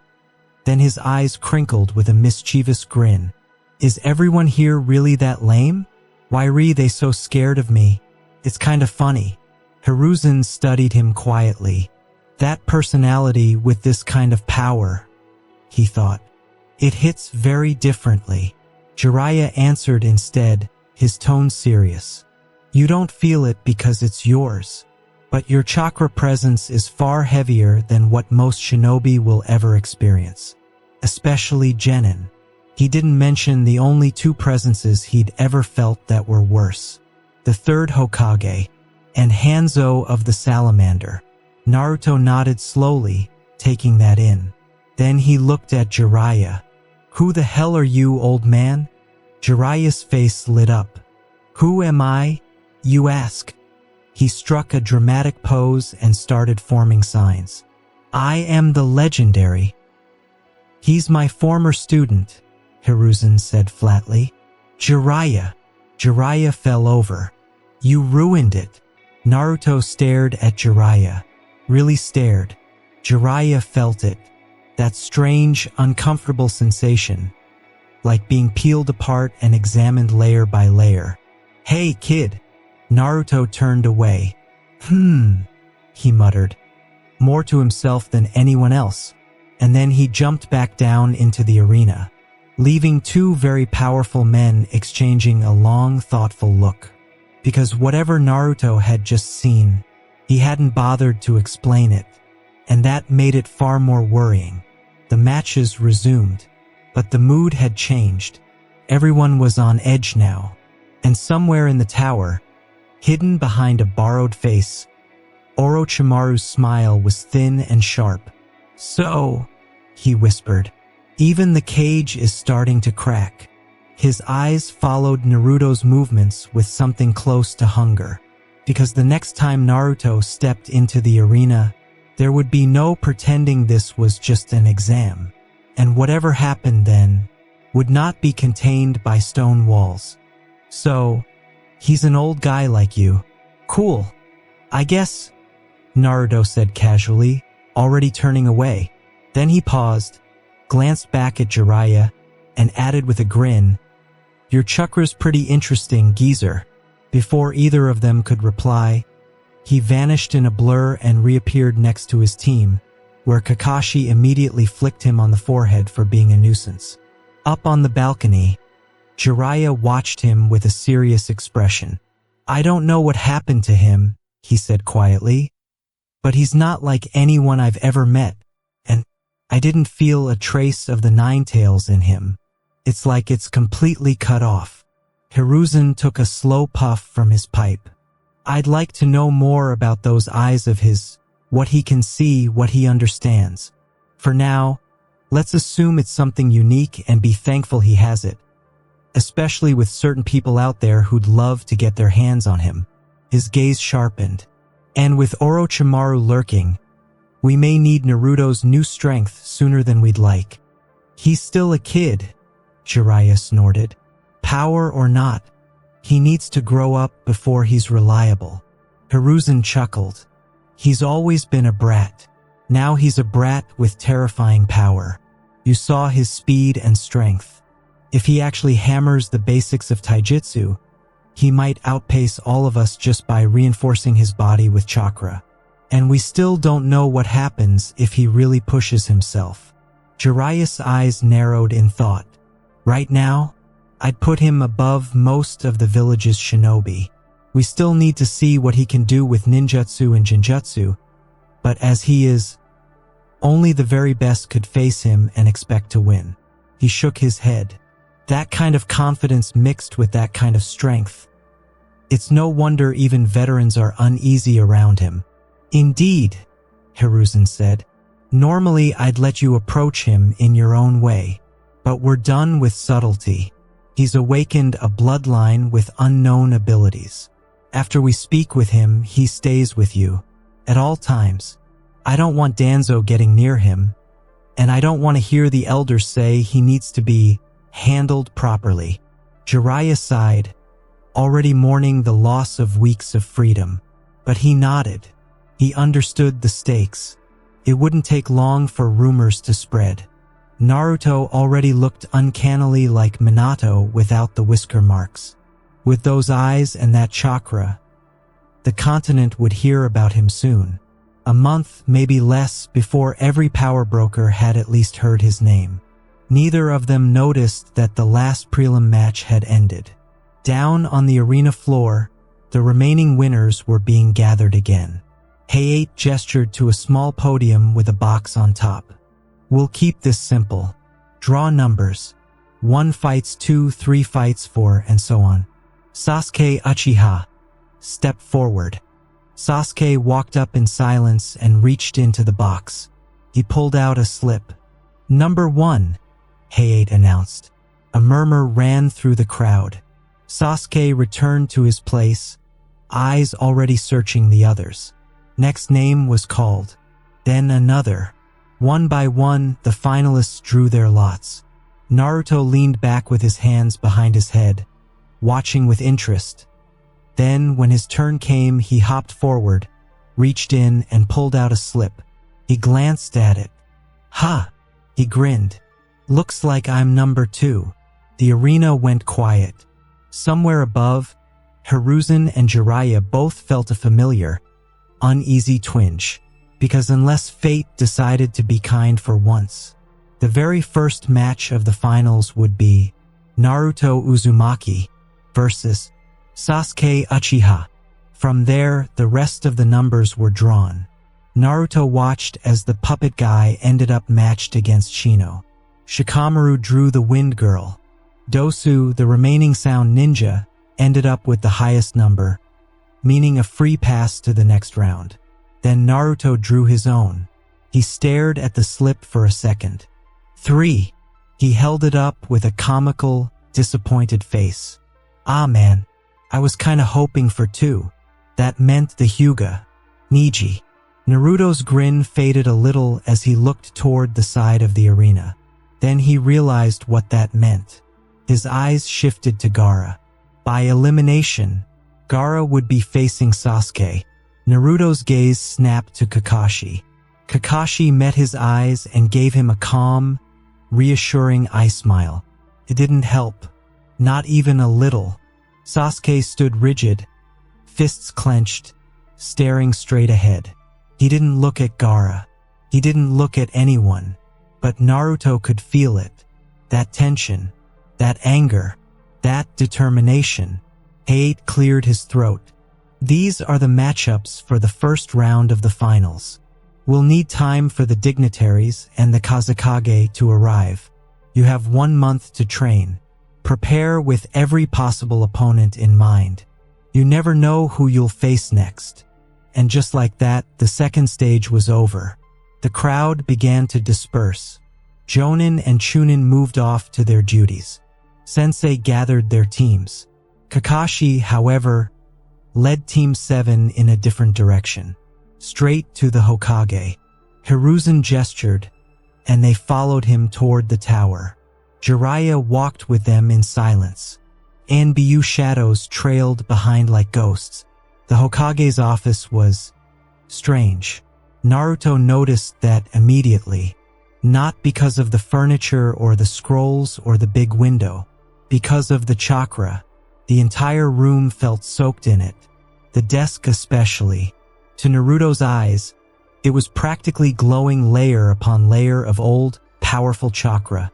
Then his eyes crinkled with a mischievous grin. Is everyone here really that lame? Why are they so scared of me? It's kind of funny. Hiruzen studied him quietly. That personality with this kind of power, he thought. It hits very differently. Jiraiya answered instead, his tone serious. You don't feel it because it's yours. But your chakra presence is far heavier than what most shinobi will ever experience. Especially genin. He didn't mention the only two presences he'd ever felt that were worse. The third Hokage, and Hanzo of the Salamander. Naruto nodded slowly, taking that in. Then he looked at Jiraiya. Who the hell are you, old man? Jiraiya's face lit up. Who am I, you ask? He struck a dramatic pose and started forming signs. I am the legendary. He's my former student, Hiruzen said flatly. Jiraiya. Jiraiya fell over. You ruined it. Naruto stared at Jiraiya. Really stared. Jiraiya felt it. That strange, uncomfortable sensation. Like being peeled apart and examined layer by layer. Hey, kid. Naruto turned away. He muttered, more to himself than anyone else. And then he jumped back down into the arena. leaving two very powerful men exchanging a long, thoughtful look. Because whatever Naruto had just seen, he hadn't bothered to explain it, and that made it far more worrying. The matches resumed, but the mood had changed. Everyone was on edge now, and somewhere in the tower, hidden behind a borrowed face, Orochimaru's smile was thin and sharp. "So," he whispered, "even the cage is starting to crack." His eyes followed Naruto's movements with something close to hunger, because the next time Naruto stepped into the arena, there would be no pretending this was just an exam, and whatever happened then would not be contained by stone walls. "So, he's an old guy like you. Cool, I guess," Naruto said casually, already turning away. Then he paused, glanced back at Jiraiya, and added with a grin, "Your chakra's pretty interesting, geezer." Before either of them could reply, he vanished in a blur and reappeared next to his team, where Kakashi immediately flicked him on the forehead for being a nuisance. Up on the balcony, Jiraiya watched him with a serious expression. "I don't know what happened to him," he said quietly, "but he's not like anyone I've ever met, and I didn't feel a trace of the Nine Tails in him. It's like it's completely cut off." Hiruzen took a slow puff from his pipe. "I'd like to know more about those eyes of his, what he can see, what he understands. For now, let's assume it's something unique and be thankful he has it, especially with certain people out there who'd love to get their hands on him." His gaze sharpened. "And with Orochimaru lurking, we may need Naruto's new strength sooner than we'd like." "He's still a kid," Jiraiya snorted. "Power or not, he needs to grow up before he's reliable." Hiruzen chuckled. "He's always been a brat. Now he's a brat with terrifying power. You saw his speed and strength. If he actually hammers the basics of taijutsu, he might outpace all of us just by reinforcing his body with chakra. And we still don't know what happens if he really pushes himself." Jiraiya's eyes narrowed in thought. "Right now, I'd put him above most of the village's shinobi. We still need to see what he can do with ninjutsu and jinjutsu, but as he is, only the very best could face him and expect to win." He shook his head. That kind of confidence mixed with that kind of strength. It's no wonder even veterans are uneasy around him. "Indeed," Hiruzen said. "Normally I'd let you approach him in your own way, but we're done with subtlety. He's awakened a bloodline with unknown abilities. After we speak with him, he stays with you, at all times. I don't want Danzo getting near him, and I don't want to hear the elders say he needs to be handled properly." Jiraiya sighed, already mourning the loss of weeks of freedom, but he nodded. He understood the stakes. It wouldn't take long for rumors to spread. Naruto already looked uncannily like Minato without the whisker marks. With those eyes and that chakra, the continent would hear about him soon. A month, maybe less, before every power broker had at least heard his name. Neither of them noticed that the last prelim match had ended. Down on the arena floor, the remaining winners were being gathered again. Hayate gestured to a small podium with a box on top. "We'll keep this simple. Draw numbers. 1 fights 2, 3 fights 4, and so on. Sasuke Uchiha, step forward." Sasuke walked up in silence and reached into the box. He pulled out a slip. "Number 1, Hayate announced. A murmur ran through the crowd. Sasuke returned to his place, eyes already searching the others. Next name was called. Then another. One by one, the finalists drew their lots. Naruto leaned back with his hands behind his head, watching with interest. Then, when his turn came, he hopped forward, reached in, and pulled out a slip. He glanced at it. "Ha!" he grinned. "Looks like I'm number 2. The arena went quiet. Somewhere above, Hiruzen and Jiraiya both felt a familiar, uneasy twinge, because unless fate decided to be kind for once, The very first match of the finals would be Naruto Uzumaki versus Sasuke Uchiha. From there, the rest of the numbers were drawn. Naruto watched as the puppet guy ended up matched against Shino. Shikamaru drew the wind girl. Dosu, the remaining sound ninja, ended up with the highest number, meaning a free pass to the next round. Then Naruto drew his own. He stared at the slip for a second. 3. He held it up with a comical, disappointed face. Ah man, I was kinda hoping for 2. That meant the Hyuga. Niji. Naruto's grin faded a little as he looked toward the side of the arena. Then he realized what that meant. His eyes shifted to Gaara. By elimination, Gaara would be facing Sasuke. Naruto's gaze snapped to Kakashi. Kakashi met his eyes and gave him a calm, reassuring eye smile. It didn't help. Not even a little. Sasuke stood rigid, fists clenched, staring straight ahead. He didn't look at Gaara. He didn't look at anyone. But Naruto could feel it. That tension, that anger, that determination. Hate cleared his throat. These are the matchups for the first round of the finals. We'll need time for the dignitaries and the Kazekage to arrive. You have 1 month to train. Prepare with every possible opponent in mind. You never know who you'll face next. And just like that, the second stage was over. The crowd began to disperse. Jonin and Chunin moved off to their duties. Sensei gathered their teams. Kakashi, however, led Team 7 in a different direction, straight to the Hokage. Hiruzen gestured, and they followed him toward the tower. Jiraiya walked with them in silence. Anbu shadows trailed behind like ghosts. The Hokage's office was strange. Naruto noticed that immediately, not because of the furniture or the scrolls or the big window, because of the chakra. The entire room felt soaked in it, the desk especially. To Naruto's eyes, it was practically glowing layer upon layer of old, powerful chakra,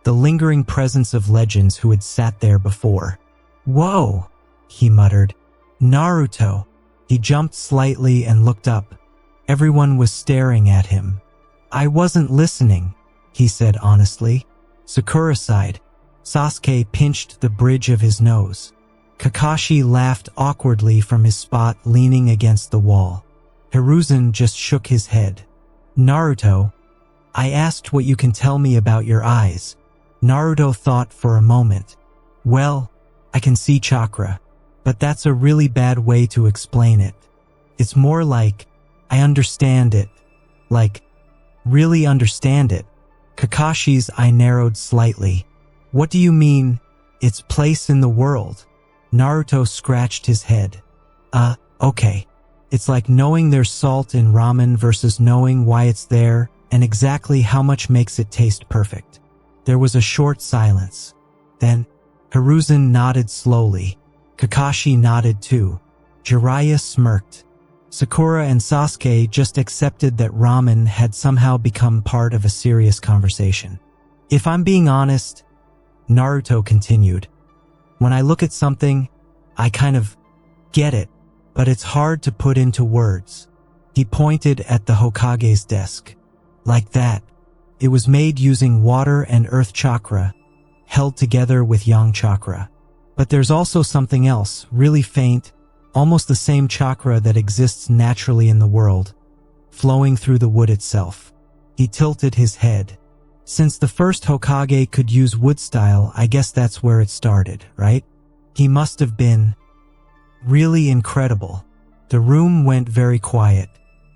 the lingering presence of legends who had sat there before. "Whoa," he muttered. "Naruto." He jumped slightly and looked up. Everyone was staring at him. "I wasn't listening," he said honestly. Sakura sighed. Sasuke pinched the bridge of his nose. Kakashi laughed awkwardly from his spot leaning against the wall. Hiruzen just shook his head. "Naruto, I asked what you can tell me about your eyes." Naruto thought for a moment. "Well, I can see chakra, but that's a really bad way to explain it. It's more like, I understand it. Like, really understand it." Kakashi's eye narrowed slightly. "What do you mean, its place in the world?" Naruto scratched his head. Okay. It's like knowing there's salt in ramen versus knowing why it's there and exactly how much makes it taste perfect." There was a short silence. Then, Hiruzen nodded slowly. Kakashi nodded too. Jiraiya smirked. Sakura and Sasuke just accepted that ramen had somehow become part of a serious conversation. "If I'm being honest," Naruto continued, "when I look at something, I kind of get it, but it's hard to put into words." He pointed at the Hokage's desk. "Like that. It was made using water and earth chakra, held together with yang chakra. But there's also something else, really faint, almost the same chakra that exists naturally in the world, flowing through the wood itself." He tilted his head. "Since the first Hokage could use wood style, I guess that's where it started, right? He must have been really incredible." The room went very quiet.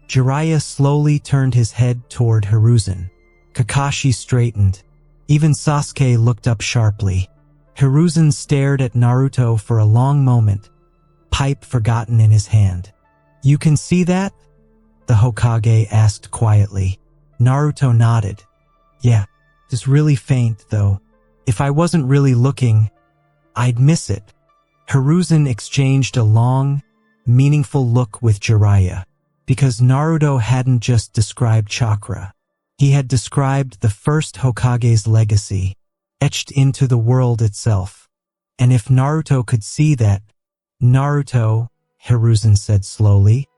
Jiraiya slowly turned his head toward Hiruzen. Kakashi straightened. Even Sasuke looked up sharply. Hiruzen stared at Naruto for a long moment, pipe forgotten in his hand. "You can see that?" the Hokage asked quietly. Naruto nodded. "Yeah, it's really faint though. If I wasn't really looking, I'd miss it." Hiruzen exchanged a long, meaningful look with Jiraiya, because Naruto hadn't just described chakra. He had described the first Hokage's legacy, etched into the world itself. And if Naruto could see that, Naruto, Hiruzen said slowly,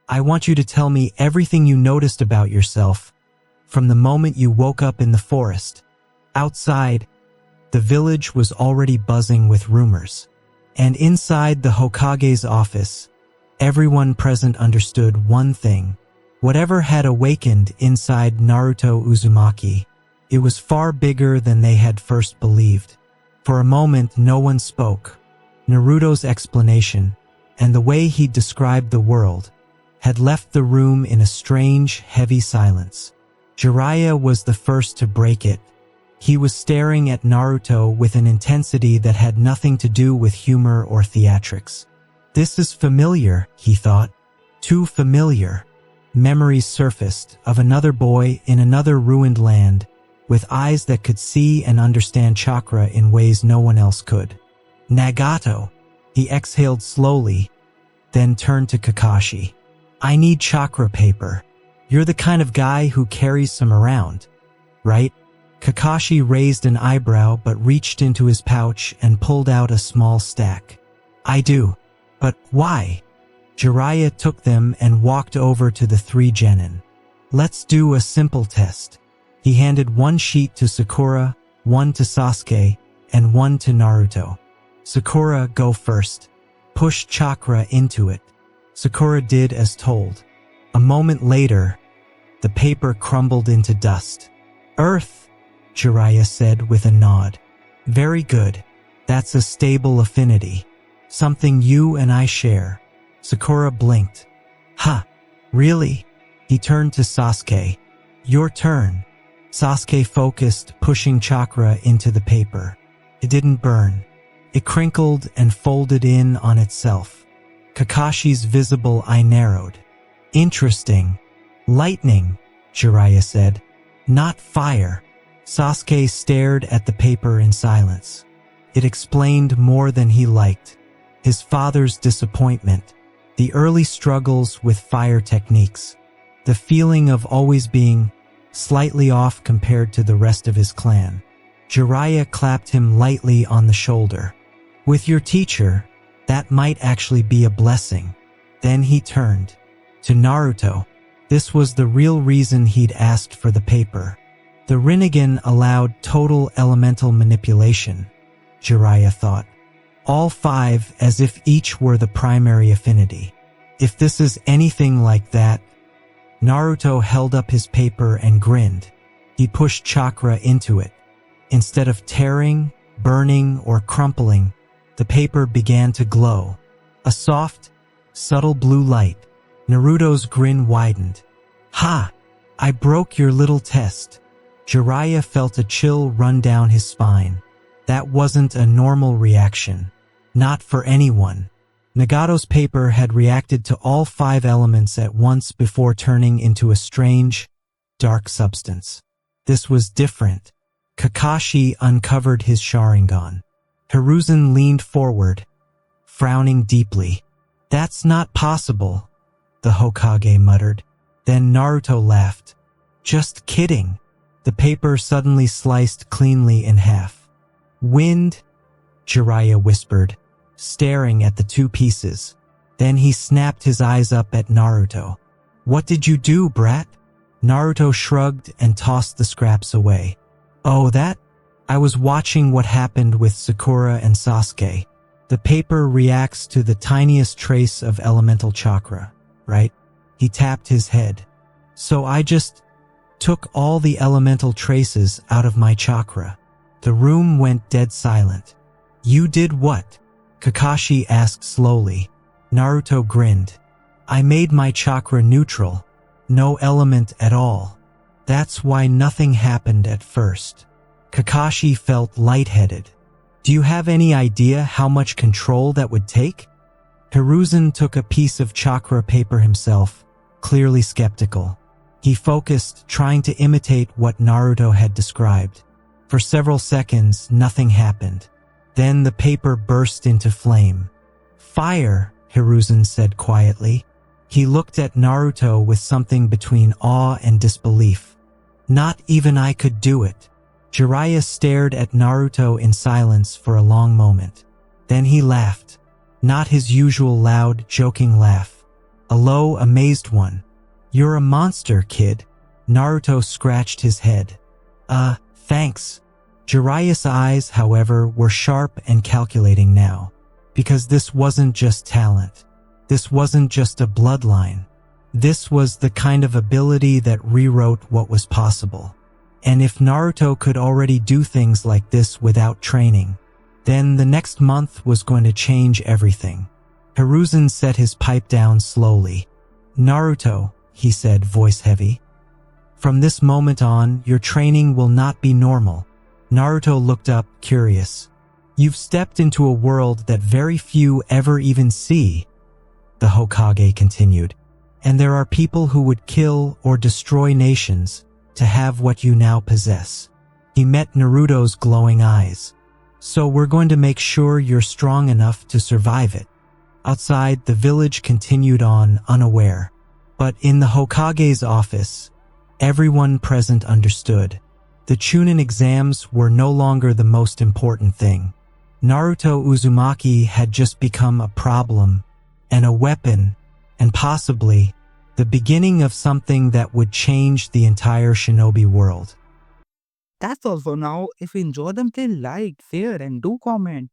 I want you to tell me everything you noticed about yourself from the moment you woke up in the forest. Outside, the village was already buzzing with rumors. And inside the Hokage's office, everyone present understood one thing. Whatever had awakened inside Naruto Uzumaki, it was far bigger than they had first believed. For a moment, no one spoke. Naruto's explanation, and the way he described the world, had left the room in a strange, heavy silence. Jiraiya was the first to break it. He was staring at Naruto with an intensity that had nothing to do with humor or theatrics. This is familiar, he thought. Too familiar. Memories surfaced of another boy in another ruined land, with eyes that could see and understand chakra in ways no one else could. Nagato, he exhaled slowly, then turned to Kakashi. I need chakra paper. You're the kind of guy who carries some around, right? Kakashi raised an eyebrow but reached into his pouch and pulled out a small stack. I do. But why? Jiraiya took them and walked over to the three genin. Let's do a simple test. He handed one sheet to Sakura, one to Sasuke, and one to Naruto. Sakura, go first. Push chakra into it. Sakura did as told. A moment later, the paper crumbled into dust. Earth, Jiraiya said with a nod. Very good. That's a stable affinity. Something you and I share. Sakura blinked. Ha! Really? He turned to Sasuke. Your turn. Sasuke focused, pushing chakra into the paper. It didn't burn. It crinkled and folded in on itself. Kakashi's visible eye narrowed. Interesting. Lightning, Jiraiya said. Not fire. Sasuke stared at the paper in silence. It explained more than he liked. His father's disappointment, the early struggles with fire techniques, the feeling of always being slightly off compared to the rest of his clan. Jiraiya clapped him lightly on the shoulder. With your teacher, that might actually be a blessing. Then he turned to Naruto. This was the real reason he'd asked for the paper. The Rinnegan allowed total elemental manipulation, Jiraiya thought. All five as if each were the primary affinity. If this is anything like that, Naruto held up his paper and grinned. He pushed chakra into it. Instead of tearing, burning, or crumpling, the paper began to glow. A soft, subtle blue light. Naruto's grin widened. Ha! I broke your little test. Jiraiya felt a chill run down his spine. That wasn't a normal reaction. Not for anyone. Nagato's paper had reacted to all five elements at once before turning into a strange, dark substance. This was different. Kakashi uncovered his Sharingan. Hiruzen leaned forward, frowning deeply. That's not possible, the Hokage muttered. Then Naruto laughed. Just kidding. The paper suddenly sliced cleanly in half. Wind, Jiraiya whispered, staring at the two pieces. Then he snapped his eyes up at Naruto. What did you do, brat? Naruto shrugged and tossed the scraps away. Oh, that? I was watching what happened with Sakura and Sasuke. The paper reacts to the tiniest trace of elemental chakra, right? He tapped his head. So I just took all the elemental traces out of my chakra. The room went dead silent. You did what? Kakashi asked slowly. Naruto grinned. I made my chakra neutral. No element at all. That's why nothing happened at first. Kakashi felt lightheaded. Do you have any idea how much control that would take? Hiruzen took a piece of chakra paper himself, clearly skeptical. He focused, trying to imitate what Naruto had described. For several seconds, nothing happened. Then the paper burst into flame. Fire, Hiruzen said quietly. He looked at Naruto with something between awe and disbelief. Not even I could do it. Jiraiya stared at Naruto in silence for a long moment. Then he laughed. Not his usual loud, joking laugh. A low, amazed one. You're a monster, kid. Naruto scratched his head. Thanks. Jiraiya's eyes, however, were sharp and calculating now. Because this wasn't just talent. This wasn't just a bloodline. This was the kind of ability that rewrote what was possible. And if Naruto could already do things like this without training, then the next month was going to change everything. Hiruzen set his pipe down slowly. Naruto, he said, voice heavy. From this moment on, your training will not be normal. Naruto looked up, curious. You've stepped into a world that very few ever even see, the Hokage continued. And there are people who would kill or destroy nations to have what you now possess. He met Naruto's glowing eyes. So we're going to make sure you're strong enough to survive it. Outside, the village continued on, unaware. But in the Hokage's office, everyone present understood. The Chunin exams were no longer the most important thing. Naruto Uzumaki had just become a problem, and a weapon, and possibly the beginning of something that would change the entire shinobi world. That's all for now. If you enjoy them, please like, share, and do comment.